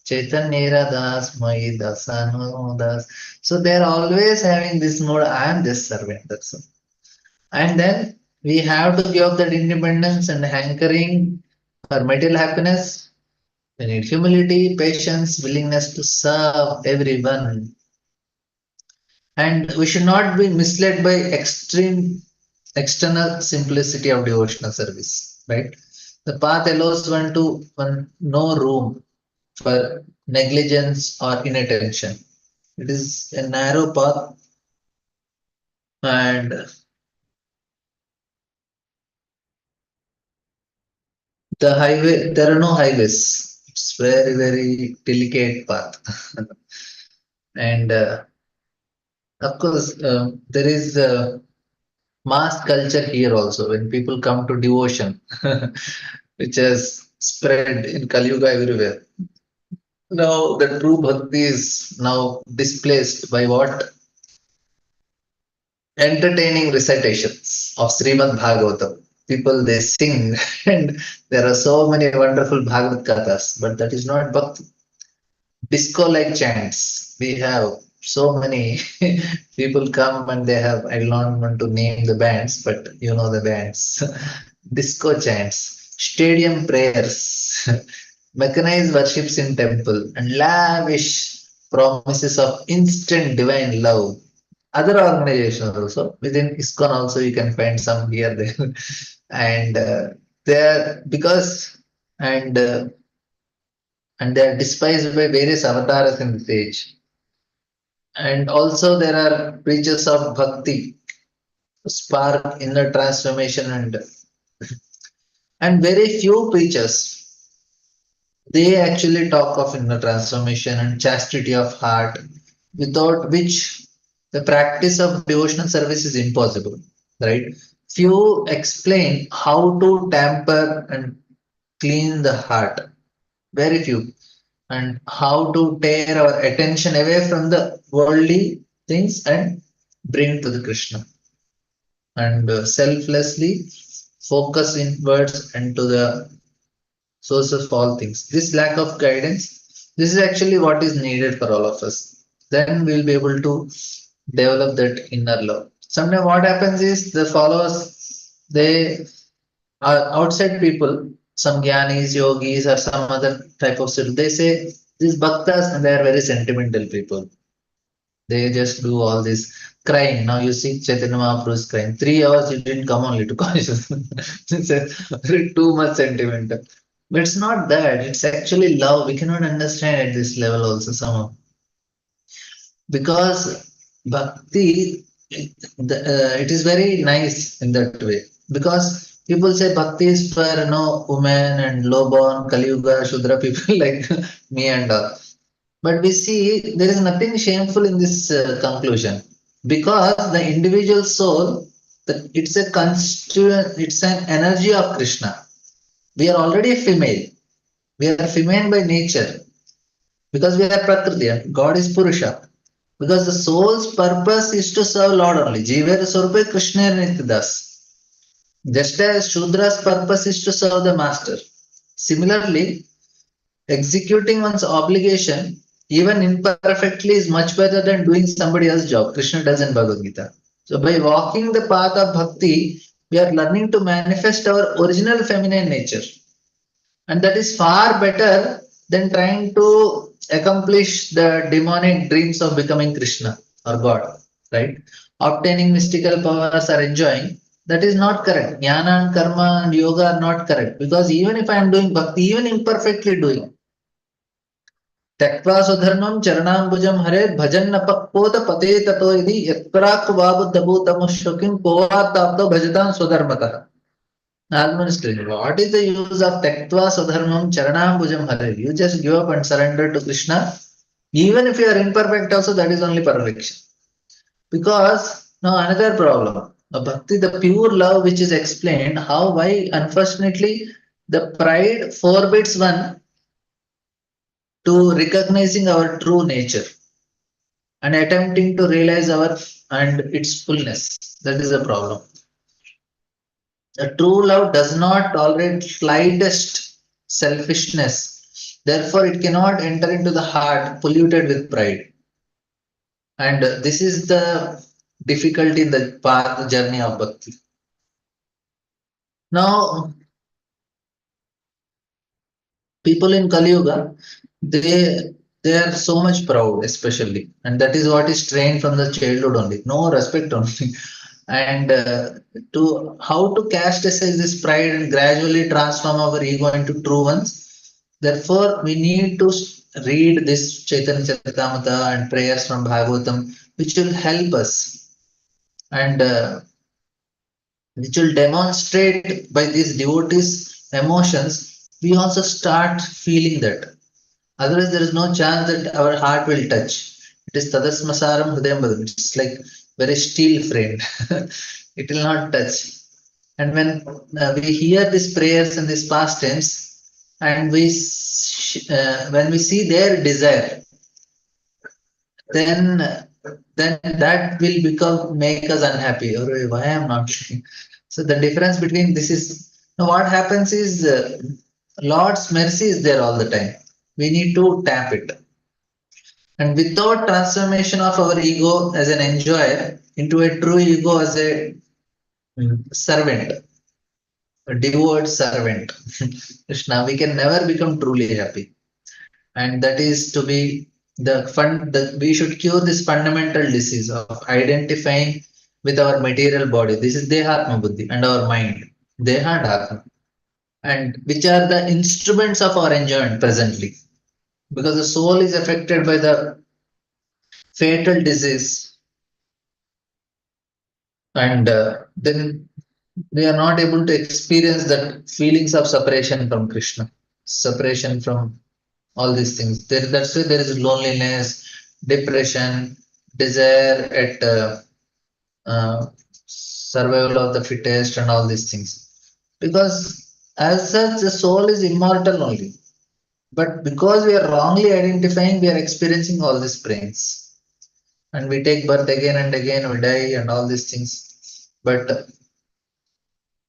Chaitanya Das Mai Dasanu Das. So they are always having this mode, I am this servant. That's all. And then we have to give up that independence and hankering for material happiness. We need humility, patience, willingness to serve everyone. And we should not be misled by extreme external simplicity of devotional service, right? The path allows one no room for negligence or inattention. It is a narrow path, and the highway, there are no highways. It's very, very delicate path. And of course, there is mass culture here also when people come to devotion, which has spread in Kali Yuga everywhere. Now, the true bhakti is now displaced by what? Entertaining recitations of Srimad Bhagavatam. People they sing, and there are so many wonderful Bhagavad Kathas, but that is not bhakti. Disco like chants. We have so many people come and they have, I don't want to name the bands, but you know the bands. Disco chants, stadium prayers, mechanized worships in temple, and lavish promises of instant divine love. Other organizations also, within ISKCON also you can find some here there. And they because and and they are despised by various avatars in this age. And also there are preachers of bhakti, spark inner transformation, and very few preachers they actually talk of inner transformation and chastity of heart, without which the practice of devotional service is impossible, right? Few explain how to tamper and clean the heart, very few, and how to tear our attention away from the worldly things and bring to the Krishna, and selflessly focus inwards and to the source of all things. This lack of guidance, this is actually what is needed for all of us. Then we'll be able to develop that inner love. Sometimes what happens is the followers, they are outside people, some gyanis, yogis, or some other type of student. They say these bhaktas, and they are very sentimental people. They just do all this crying. Now you see Chaitanya Mahaprabhu is crying. 3 hours you didn't come only to consciousness. It's too much sentimental. But it's not that. It's actually love. We cannot understand at this level also somehow. Because bhakti, it is very nice in that way. Because people say bhakti is for women and low-born, Kali Yuga, Shudra people like me and all. But we see there is nothing shameful in this conclusion, because the individual soul, it's a constituent, it's an energy of Krishna. We are already female. We are female by nature because we are Prakriti and God is Purusha. Because the soul's purpose is to serve Lord only. Jiver Swarupe Krishna Nityadas. Just as Shudra's purpose is to serve the master. Similarly, executing one's obligation, even imperfectly, is much better than doing somebody else's job. Krishna does in Bhagavad Gita. So by walking the path of bhakti, we are learning to manifest our original feminine nature. And that is far better than trying to accomplish the demonic dreams of becoming Krishna or God, right? Obtaining mystical powers or enjoying. That is not correct. Jnana and karma and yoga are not correct. Because even if I am doing bhakti, even imperfectly doing, त्यक्त्वा स्वधर्मं चरणाम्बुजं हरे भजन्न पक्वोत पते ततो यदि यत्प्राक्वाबुद्धभूतमुष्यकिं कोवात्ताप्तो भजतां स्वधर्मतः. Administration. What is the use of Tektva Swadharmam Charanambujam Hare? You just give up and surrender to Krishna. Even if you are imperfect, also that is only perfection. Because now another problem. The bhakti, the pure love which is explained, how, why, unfortunately, the pride forbids one to recognizing our true nature and attempting to realize our and its fullness. That is the problem. The true love does not tolerate slightest selfishness. Therefore, it cannot enter into the heart polluted with pride. And this is the difficulty in the path, the journey of bhakti. Now, people in Kali Yuga, they are so much proud, especially, and that is what is trained from the childhood only. No respect only. And to how to cast aside this pride and gradually transform our ego into true ones. Therefore, we need to read this Chaitanya Charitamrita and prayers from Bhagavatam, which will help us and which will demonstrate by these devotees' emotions. We also start feeling that. Otherwise, there is no chance that our heart will touch. It is tadasmasaram hridayam. It's like very steel framed. It will not touch. And when we hear these prayers and these pastimes, and when we see their desire, then that will make us unhappy. Or why I am not doing. So the difference between this is now what happens is Lord's mercy is there all the time. We need to tap it. And without transformation of our ego as an enjoyer into a true ego as a servant, a devout servant, Krishna, we can never become truly happy. And that is to be we should cure this fundamental disease of identifying with our material body. This is Dehatma Buddhi and our mind, Deha and Atma, and which are the instruments of our enjoyment presently. Because the soul is affected by the fatal disease, and then we are not able to experience that feelings of separation from Krishna, separation from all these things. That's why there is loneliness, depression, desire at survival of the fittest, and all these things. Because as such, the soul is immortal only. But because we are wrongly identifying, we are experiencing all these pains. And we take birth again and again, we die, and all these things. But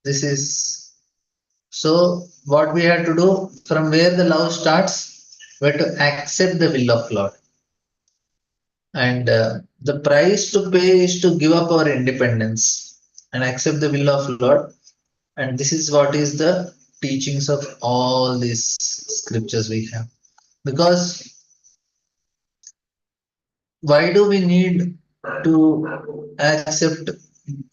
this is so what we have to do from where the love starts, we have to accept the will of Lord. And the price to pay is to give up our independence and accept the will of Lord. And this is what is the teachings of all these scriptures we have. Because why do we need to accept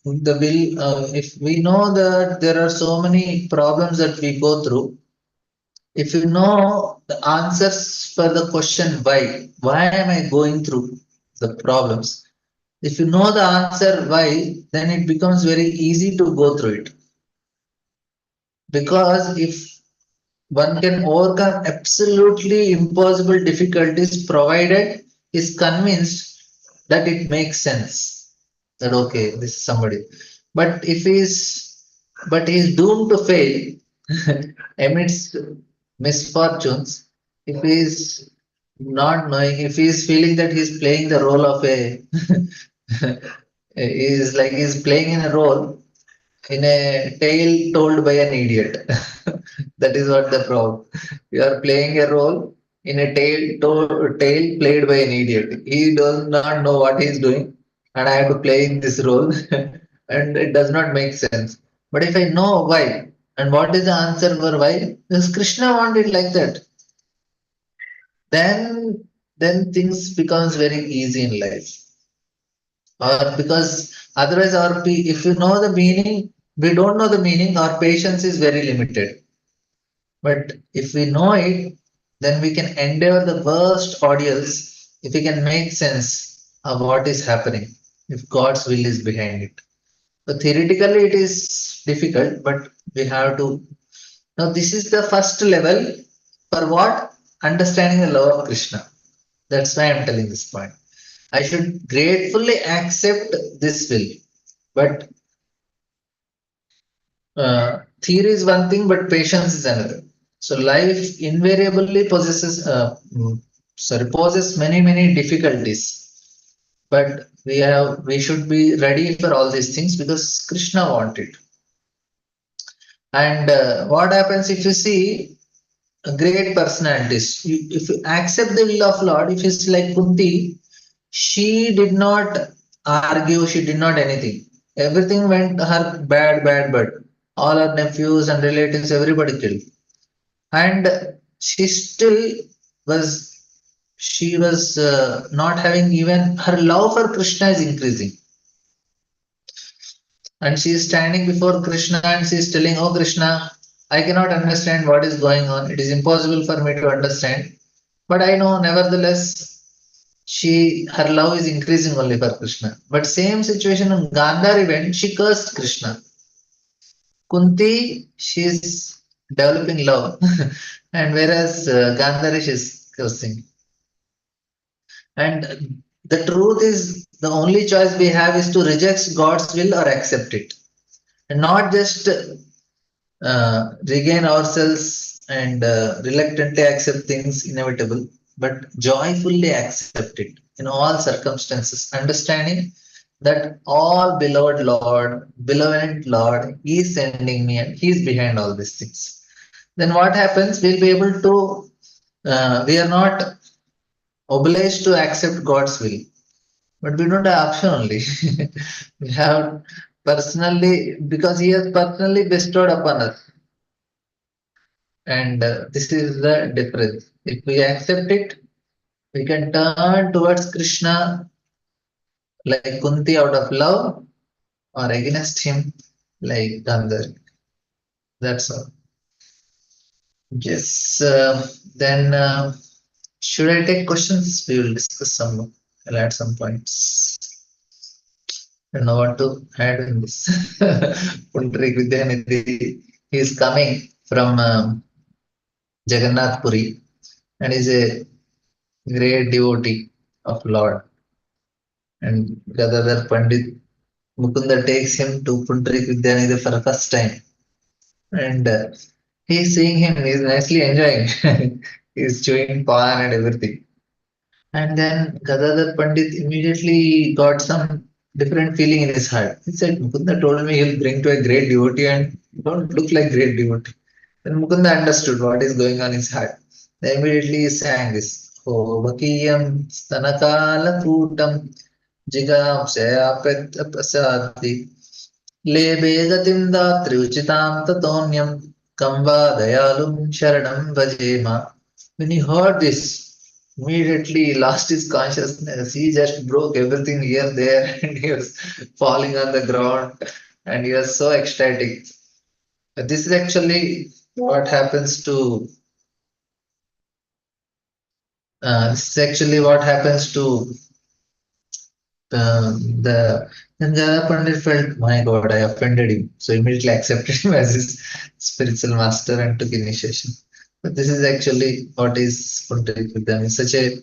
the will? If we know that there are so many problems that we go through, if you know the answers for the question why am I going through the problems? If you know the answer why, then it becomes very easy to go through it. Because if one can overcome absolutely impossible difficulties provided is convinced that it makes sense. That okay, this is somebody. But if he is doomed to fail amidst misfortunes, if he is not knowing, if he is feeling that he is playing the role of a is like he's playing in a role in a tale told by an idiot. That is what the problem. You are playing a role in a tale played by an idiot. He does not know what he is doing, and I have to play in this role, and it does not make sense. But if I know why, And what is the answer for why? Because Krishna wanted like that. Then things becomes very easy in life. Or because otherwise if you know the meaning, we don't know the meaning, our patience is very limited. But if we know it, then we can endeavor the worst ordeals if we can make sense of what is happening, if God's will is behind it. So theoretically it is difficult, but we have to. Now this is the first level for what? Understanding the love of Krishna. That's why I'm telling this point. I should gratefully accept this will. But theory is one thing, but patience is another. So life invariably poses many difficulties. But we should be ready for all these things because Krishna wanted. And what happens if you see great personalities? If you accept the will of Lord, if it's like Kunti, she did not argue, she did not anything. Everything went her bad. All her nephews and relatives, everybody killed. And she still was, she was not having even, her love for Krishna is increasing. And she is standing before Krishna and she is telling, "Oh Krishna, I cannot understand what is going on. It is impossible for me to understand. But I know nevertheless her love is increasing only for Krishna." But same situation in Gandhar event, she cursed Krishna. Kunti, she is developing love, and whereas Gandhari, she is cursing. And the truth is, the only choice we have is to reject God's will or accept it, and not just regain ourselves and reluctantly accept things inevitable, but joyfully accept it in all circumstances, understanding that all beloved Lord, He is sending me and He is behind all these things. Then what happens? We'll be able to, we are not obliged to accept God's will, but we don't have option only. We have personally, because He has personally bestowed upon us. And this is the difference. If we accept it, we can turn towards Krishna like Kunti out of love or against him like Gandhar. That's all. Yes. Then should I take questions? We will discuss some. I'll add some points. I don't know what to add in this. Puṇḍarīka Vidyānidhi, he is coming from Jagannath Puri and is a great devotee of Lord. And Gadādhara Pandit Mukunda takes him to Puṇḍarīka Vidyānidhi for the first time. And he's seeing him, he's nicely enjoying. He's chewing pan and everything. And then Gadādhara Pandit immediately got some different feeling in his heart. He said, Mukunda told me he'll bring to a great devotee and you don't look like great devotee. Then Mukunda understood what is going on in his heart. They immediately sang this. O Vakiyam Stanakala Putam Jigam Sayapet Lebe gatim datri uchitam tatonyam kamba dayalum sharanam vajema. When he heard this, immediately he lost his consciousness. He just broke everything here, there, and he was falling on the ground and he was so ecstatic. This is actually what happens to the then Jaya Pandit felt, my God, I offended him. So immediately accepted him as his spiritual master and took initiation. But this is actually what is Puṇḍarīka with them. He's such a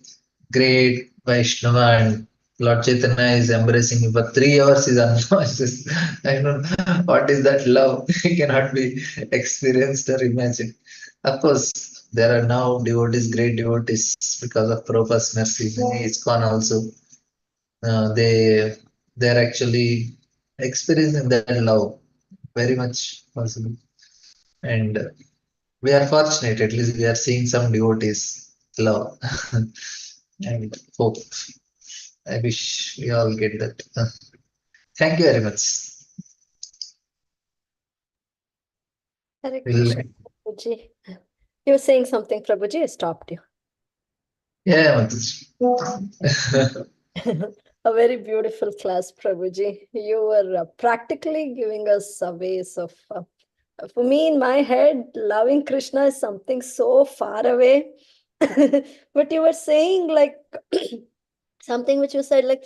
great Vaiṣṇava and Lord Chaitanya is embracing him. For 3 hours he's unconscious. I don't know what is that love. It cannot be experienced or imagined. Of course, there are now devotees, great devotees, because of Prabhupada's mercy. Many ISKCON also they're actually experiencing that love very much possible, and we are fortunate, at least we are seeing some devotees love and hope. I wish we all get that. Thank you very much. Hare Krishna, Prabhuji. You were saying something, Prabhuji. I stopped you. Yeah, A very beautiful class, Prabhuji. You were practically giving us ways of. For me, in my head, loving Krishna is something so far away. But you were saying like something which you said, like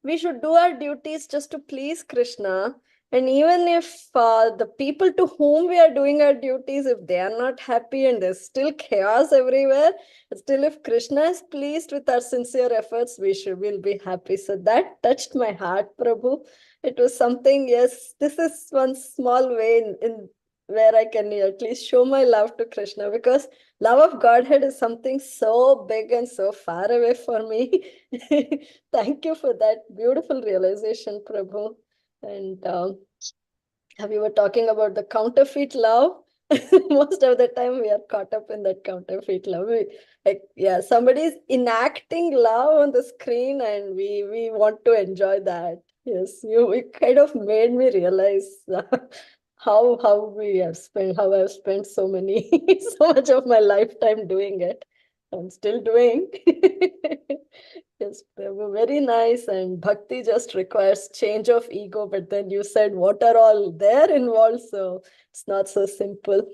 we should do our duties just to please Krishna. And even if the people to whom we are doing our duties, if they are not happy and there's still chaos everywhere, still if Krishna is pleased with our sincere efforts, will be happy. So that touched my heart, Prabhu. It was something, yes, this is one small way in where I can at least show my love to Krishna, because love of Godhead is something so big and so far away for me. Thank you for that beautiful realization, Prabhu. And we were talking about the counterfeit love. Most of the time we are caught up in that counterfeit love. Somebody's enacting love on the screen and we want to enjoy that. Yes, it kind of made me realize how I've spent so much of my lifetime doing it. I'm still doing. Yes, Prabhu, very nice. And bhakti just requires change of ego, but then you said what are all there involved, so it's not so simple.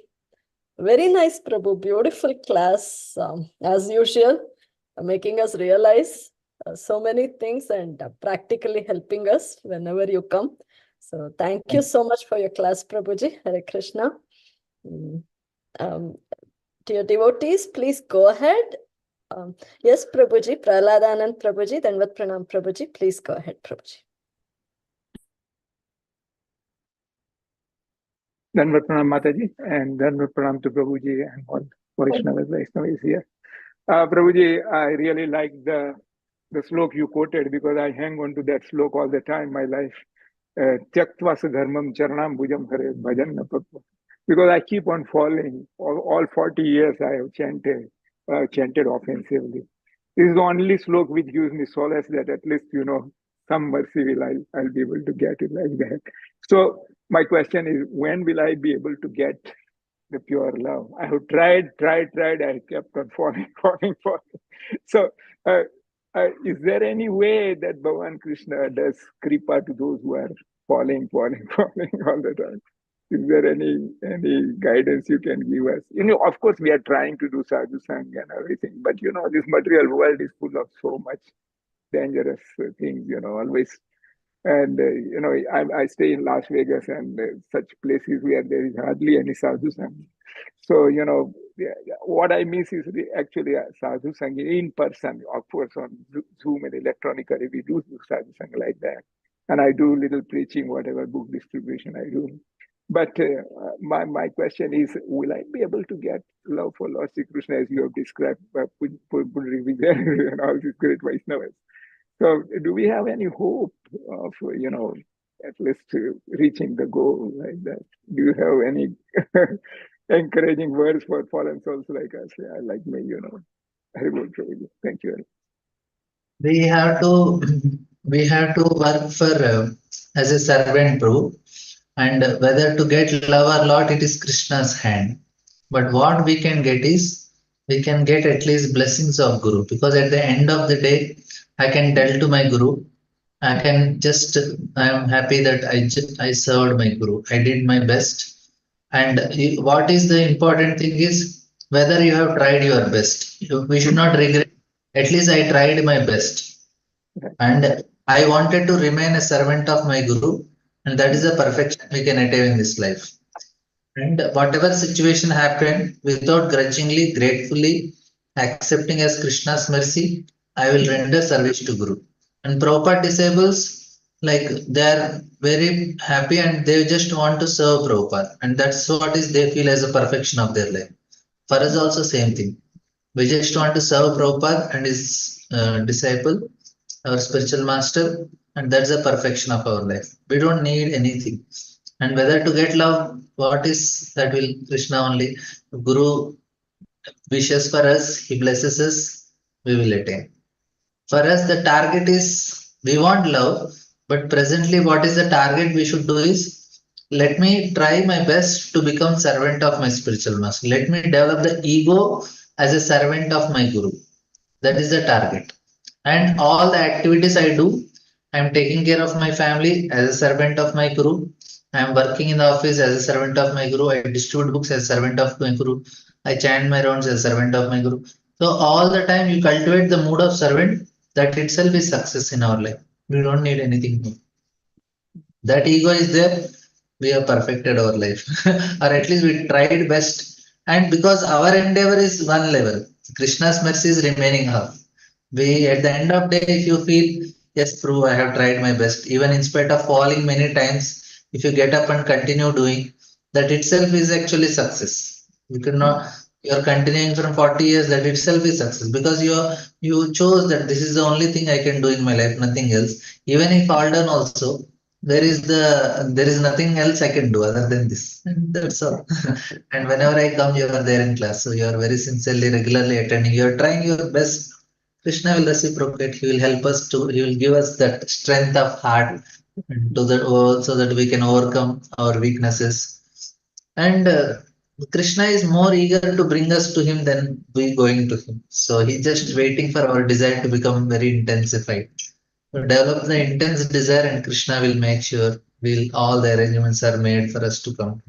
Very nice, Prabhu. Beautiful class, as usual, making us realize so many things and practically helping us whenever you come. So thank you so much for your class, Prabhuji. Hare Krishna. Dear devotees, please go ahead. Yes, Prabhuji, Prahaladanand Prabhuji, Danvat Pranam Prabhuji. Please go ahead, Prabhuji. Danvat Pranam Mataji, and Danvat Pranam to Prabhuji and all Vaiṣṇavas here. Prabhuji, I really like the slok you quoted, because I hang on to that slok all the time in my life. Tyaktva dharmam charanam bhujam hare bhajan na pappa. Because I keep on falling. All 40 years I have chanted offensively. This is the only slok which gives me solace that at least, some mercy I'll be able to get it like that. So my question is, when will I be able to get the pure love? I have tried. I kept on falling. So is there any way that Bhagavan Krishna does kripa to those who are falling all the time? Is there any guidance you can give us? Of course, we are trying to do sadhu sanga and everything, but this material world is full of so much dangerous things, always. And I stay in Las Vegas and such places where there is hardly any sadhu sanga. So what I miss is actually sadhu sanga in person. Of course, on Zoom and electronically we do sadhu sanga like that, and I do little preaching, whatever book distribution I do. But my question is, will I be able to get love for Lord Sri Krishna as you have described, Puṇḍarīka and all these great Vaiṣṇavas? So do we have any hope of, at least reaching the goal like that? Do you have any encouraging words for fallen souls like us? Yeah, like me, Thank you. We have to work for as a servant, Prabhu. And whether to get love or not, it is Krishna's hand. But what we can get is, we can get at least blessings of Guru, because at the end of the day, I can tell to my Guru, I am happy that I served my Guru. I did my best. And what is the important thing is, whether you have tried your best. We should not regret. At least I tried my best. And I wanted to remain a servant of my Guru. And that is the perfection we can attain in this life. And whatever situation happened, without grudgingly, gratefully accepting as Krishna's mercy, I will render service to Guru. And Prabhupada disciples, like, they are very happy and they just want to serve Prabhupada. And that's what they feel as a perfection of their life. For us also same thing. We just want to serve Prabhupada and his disciple, our spiritual master, and that's the perfection of our life. We don't need anything. And whether to get love, what is that will Krishna only. Guru wishes for us, he blesses us, we will attain. For us, the target is, we want love, but presently what is the target we should do is, let me try my best to become servant of my spiritual master. Let me develop the ego as a servant of my guru. That is the target. And all the activities I do, I am taking care of my family as a servant of my guru. I am working in the office as a servant of my guru. I distribute books as a servant of my guru. I chant my rounds as a servant of my guru. So all the time you cultivate the mood of servant, that itself is success in our life. We don't need anything more. That ego is there, we have perfected our life, or at least we tried best. And because our endeavor is one level, Krishna's mercy is remaining half. We at the end of the day, if you feel, yes, Prabhu, I have tried my best, even in spite of falling many times, if you get up and continue doing, that itself is actually success. You cannot, you are continuing from 40 years, that itself is success, because you chose that this is the only thing I can do in my life, nothing else. Even if fall down also, there is nothing else I can do other than this. And that's all. And whenever I come, you are there in class. So you are very sincerely, regularly attending. You are trying your best. Krishna will reciprocate. He will help us to. He will give us that strength of heart to that, so that we can overcome our weaknesses. And Krishna is more eager to bring us to him than we going to him. So he's just waiting for our desire to become very intensified. So develop the intense desire, and Krishna will make sure all the arrangements are made for us to come.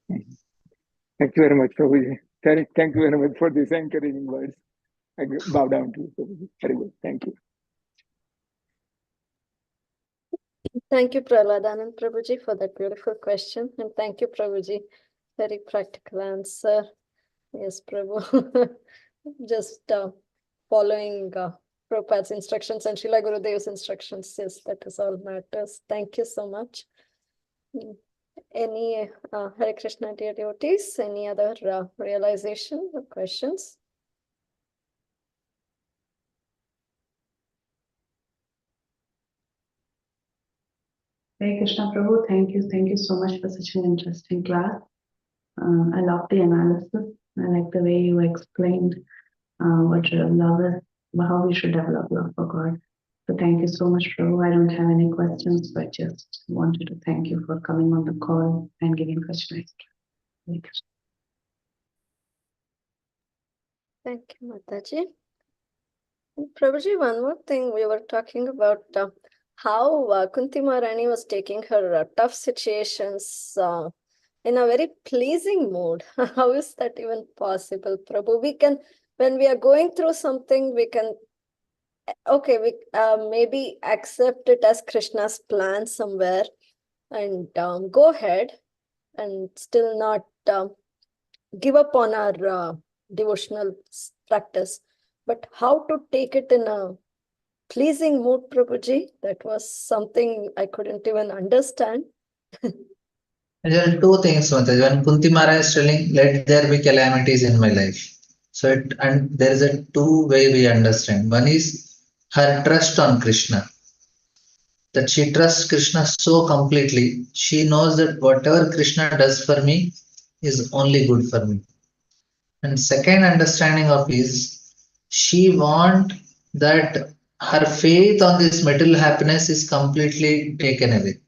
Thank you very much, Prabhuji. Thank you very much for these encouraging words. I bow down to you, Prabhuji. Very good. Thank you. Thank you, Prahladanand Prabhuji, for that beautiful question. And thank you, Prabhuji. Very practical answer. Yes, Prabhu. Just following Prabhupada's instructions and Srila Gurudev's instructions. Yes, that is all matters. Thank you so much. Any Hare Krishna dear devotees, any other realization or questions? Hare Krishna Prabhu, thank you so much for such an interesting class. I love the analysis. I like the way you explained what real love is, how we should develop love for God. So thank you so much, Prabhu. I don't have any questions, but just wanted to thank you for coming on the call and giving such nice class. Thank you, Mataji. And Prabhuji, one more thing, we were talking about how Kunti Maharani was taking her tough situations in a very pleasing mood. How is that even possible, Prabhu? We can, when we are going through something, we can, okay, we maybe accept it as Krishna's plan somewhere and go ahead and still not give up on our devotional practice. But how to take it in a pleasing mood, Prabhuji? That was something I couldn't even understand. There are two things, Mataji. When Kunti Maharani is telling, let there be calamities in my life. So, and there is a two way we understand. One is her trust on Krishna. That she trusts Krishna so completely. She knows that whatever Krishna does for me is only good for me. And second understanding of is she want that her faith on this material happiness is completely taken away.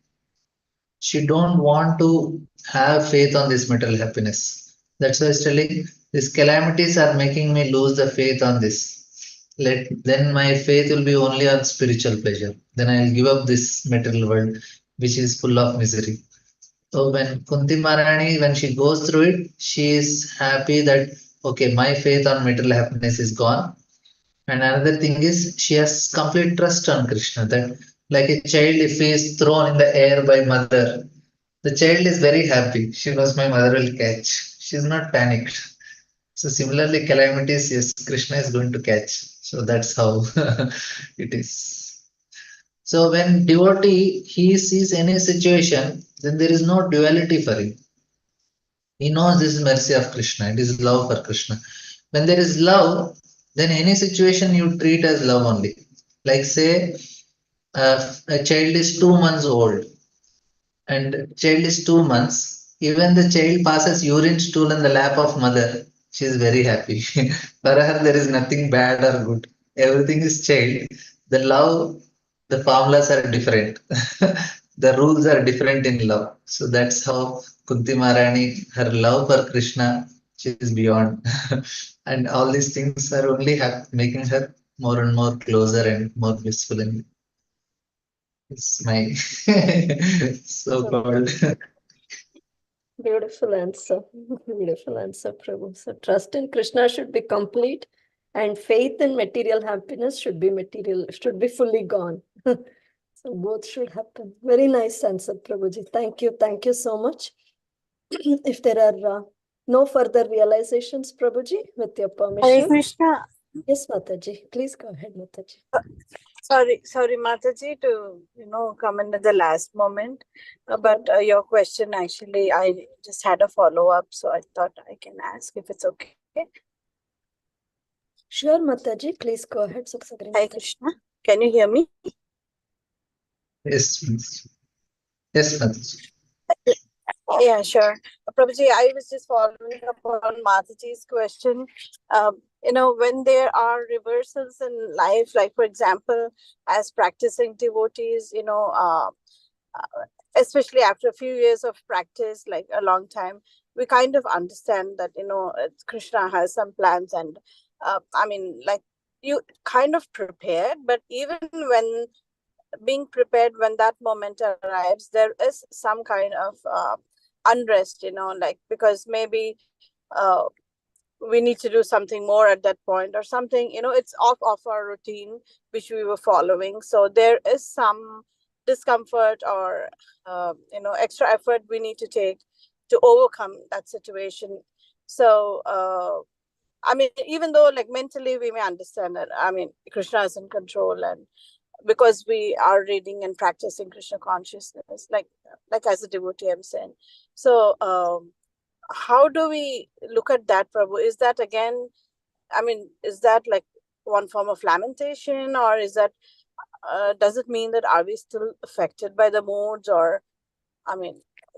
She don't want to have faith on this material happiness. That's why he's telling these calamities are making me lose the faith on this. Then my faith will be only on spiritual pleasure. Then I'll give up this material world, which is full of misery. So when Kunti Maharani, when she goes through it, she is happy that okay, my faith on material happiness is gone. And another thing is she has complete trust on Krishna. That like a child, if he is thrown in the air by mother, the child is very happy. She knows my mother will catch. She's not panicked. So similarly, calamities, yes, Krishna is going to catch. So that's how it is. So when devotee, he sees any situation, then there is no duality for him. He knows this is mercy of Krishna. It is love for Krishna. When there is love, then any situation you treat as love only. Like say, a child is 2 months old and child is 2 months. Even the child passes urine stool in the lap of mother, she is very happy. For her, there is nothing bad or good. Everything is child. The love, the formulas are different. the rules are different in love. So that's how Kunti Maharani, her love for Krishna, she is beyond. And all these things are only making her more and more closer and more blissful. And it's my so-called. Beautiful answer. Beautiful answer, Prabhu. So trust in Krishna should be complete, and faith in material happiness should be fully gone. So both should happen. Very nice answer, Prabhuji. Thank you. Thank you so much. If there are no further realizations, Prabhuji, with your Hare permission. Krishna. Yes, Mataji. Please go ahead, Mataji. Sorry, Mataji, to come in at the last moment. But your question, actually, I just had a follow-up, so I thought I can ask if it's okay. Sure, Mataji. Please go ahead. Hare Krishna. Can you hear me? Yes, please. Yes, Mataji. Yeah, sure. Prabhuji, I was just following up on Mataji's question. When there are reversals in life, like for example, as practicing devotees, especially after a few years of practice, like a long time, we kind of understand that, Krishna has some plans, and you kind of prepared, but even when being prepared, when that moment arrives, there is some kind of unrest, because maybe we need to do something more at that point or something, it's off of our routine which we were following. So there is some discomfort or extra effort we need to take to overcome that situation. So even though mentally we may understand that Krishna is in control, and because we are reading and practicing Krishna consciousness, like as a devotee, I'm saying. So how do we look at that, Prabhu? Is that again, is that like one form of lamentation, or is that, does it mean that are we still affected by the moods, or,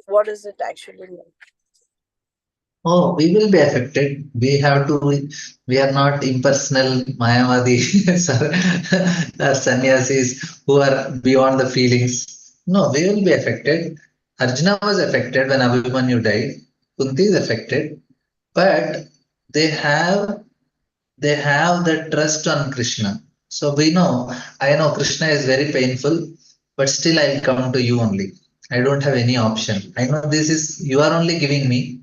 what does it actually mean? Oh, we will be affected. We are not impersonal Mayavadi or sannyasis who are beyond the feelings. No, we will be affected. Arjuna was affected when Abhimanyu died. Kunti is affected. But they have the trust on Krishna. So I know Krishna is very painful, but still I'll come to you only. I don't have any option. I know you are only giving me,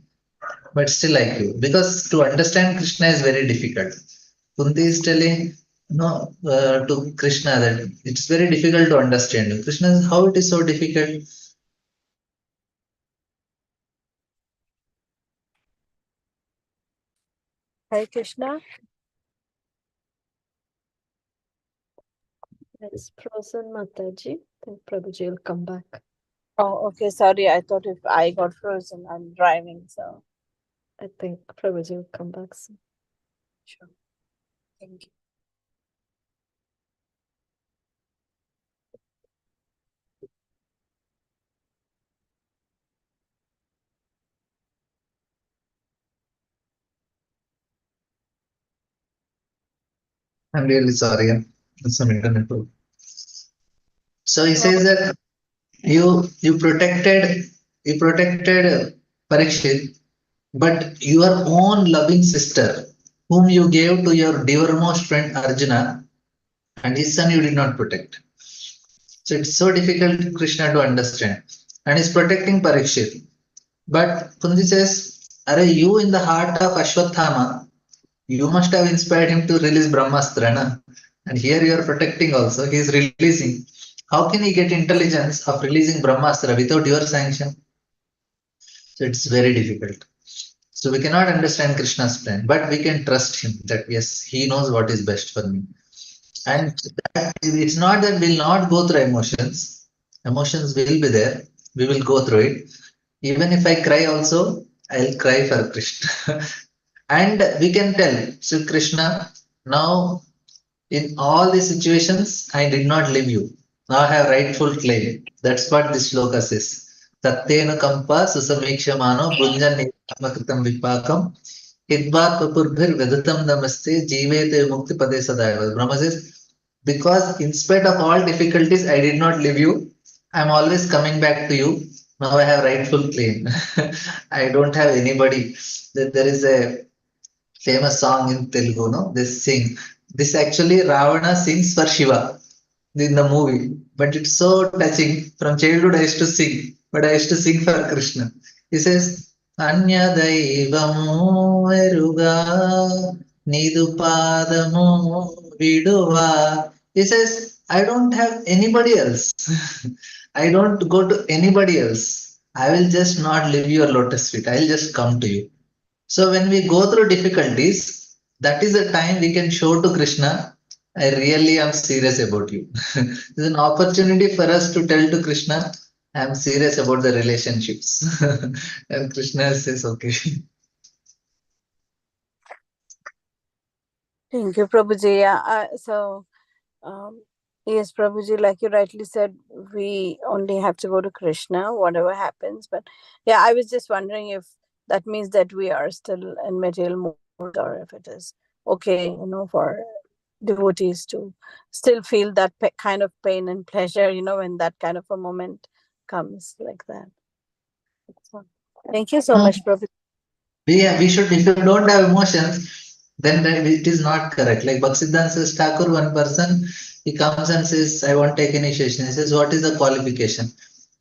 but still like you, because to understand Krishna is very difficult. Kunti is telling to Krishna that it's very difficult to understand you. Krishna is, how it is so difficult? Hare Krishna. It's frozen, Mataji. I think Prabhuji will come back. Oh, okay. Sorry, I thought if I got frozen, I'm driving, so. I think Prabhuji will come back soon. Sure. Thank you. I'm really sorry. Some internet problem. So he says that you protected Parikshit, but your own loving sister, whom you gave to your dearmost friend Arjuna, and his son you did not protect. So it's so difficult, Krishna, to understand. And he's protecting Parikshit. But Kunti says, Are you in the heart of Ashwathama? You must have inspired him to release Brahmastra, na? And here you are protecting also. He is releasing. How can he get intelligence of releasing Brahmastra without your sanction? So it's very difficult. So we cannot understand Krishna's plan, but we can trust him that yes, he knows what is best for me. And it's not that we'll not go through emotions. Emotions will be there. We will go through it. Even if I cry also, I'll cry for Krishna. And we can tell, so Krishna, now in all these situations, I did not leave you. Now I have rightful claim. That's what this sloka says. Tattena kampa susamikshamano brunjan nirmakritam vipakam hidvat papurbhir vedatam namaste jivete mukti pade sadaiva. Brahma says, because in spite of all difficulties, I did not leave you. I'm always coming back to you. Now I have rightful claim. I don't have anybody. There is a famous song in Telugu, no? They sing. This actually Ravana sings for Shiva in the movie, but it's so touching. From childhood, I used to sing, but I used to sing for Krishna. He says, Anya Daivamu Eruga Nidu Padamu Viduva. He says, I don't have anybody else. I don't go to anybody else. I will just not leave your lotus feet. I'll just come to you. So when we go through difficulties, that is the time we can show to Krishna, I really am serious about you. It's an opportunity for us to tell to Krishna, I am serious about the relationships. And Krishna says, okay. Thank you, Prabhuji. Yeah, yes, Prabhuji, like you rightly said, we only have to go to Krishna, whatever happens. But yeah, I was just wondering if that means that we are still in material mode, or if it is okay, for devotees to still feel that kind of pain and pleasure, when that kind of a moment comes like that. So, thank you so much, Prabhuji. We should, if you don't have emotions, then it is not correct. Like Bhaktisiddhanta says, Thakur, one person, he comes and says, I won't take initiation. He says, what is the qualification?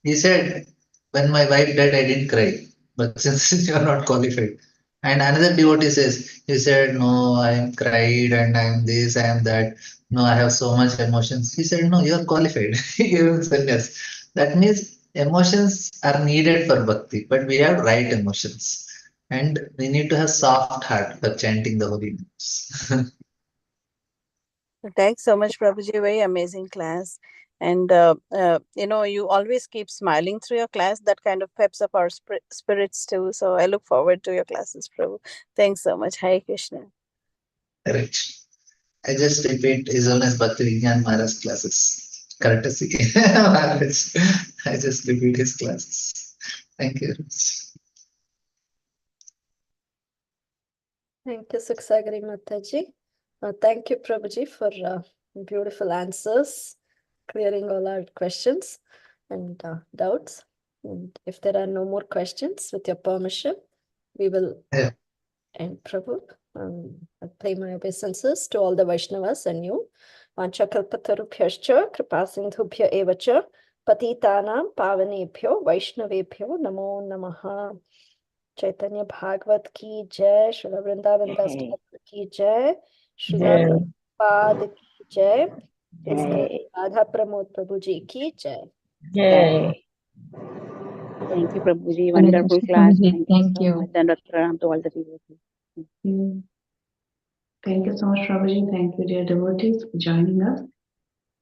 He said, when my wife died, I didn't cry. But since you are not qualified. And another devotee says, he said, no, I am cried and I am this, I am that. No, I have so much emotions. He said, no, you are qualified. He gave him sannyas. That means emotions are needed for bhakti, but we have right emotions. And we need to have soft heart for chanting the holy names. Thanks so much, Prabhuji. Very amazing class. And, you always keep smiling through your class. That kind of peps up our spirits too. So I look forward to your classes, Prabhu. Thanks so much. Hare Krishna. Correct. I just repeat His Holiness Bhakti Vidyānidhi Mahāśaya classes. Courtesy. I just repeat his classes. Thank you. Thank you, Suksagari Mataji. Thank you, Prabhuji, for beautiful answers, clearing all our questions and doubts. And if there are no more questions, with your permission, we will end, Prabhu. I pay my obeisances to all the Vaishnavas and you. Vanchakalpatarubhyascha kripasindhubhya evacha patitanam pavanebhyo Vaishnavebhyo namo namaha. Chaitanya Bhagavata ki jai, Srila Vrindavan Das Thakur ki jai, Srila Prabhupada ki jai, His Grace Radha Pramod Prabhuji ki jai. Thank you, Prabhuji. Wonderful class. Thank you so much. Dandavat pranam to all the devotees. Thank you so much, Prabhuji. Thank you, dear devotees, for joining us.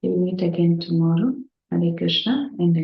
We'll meet again tomorrow. Hare Krishna, and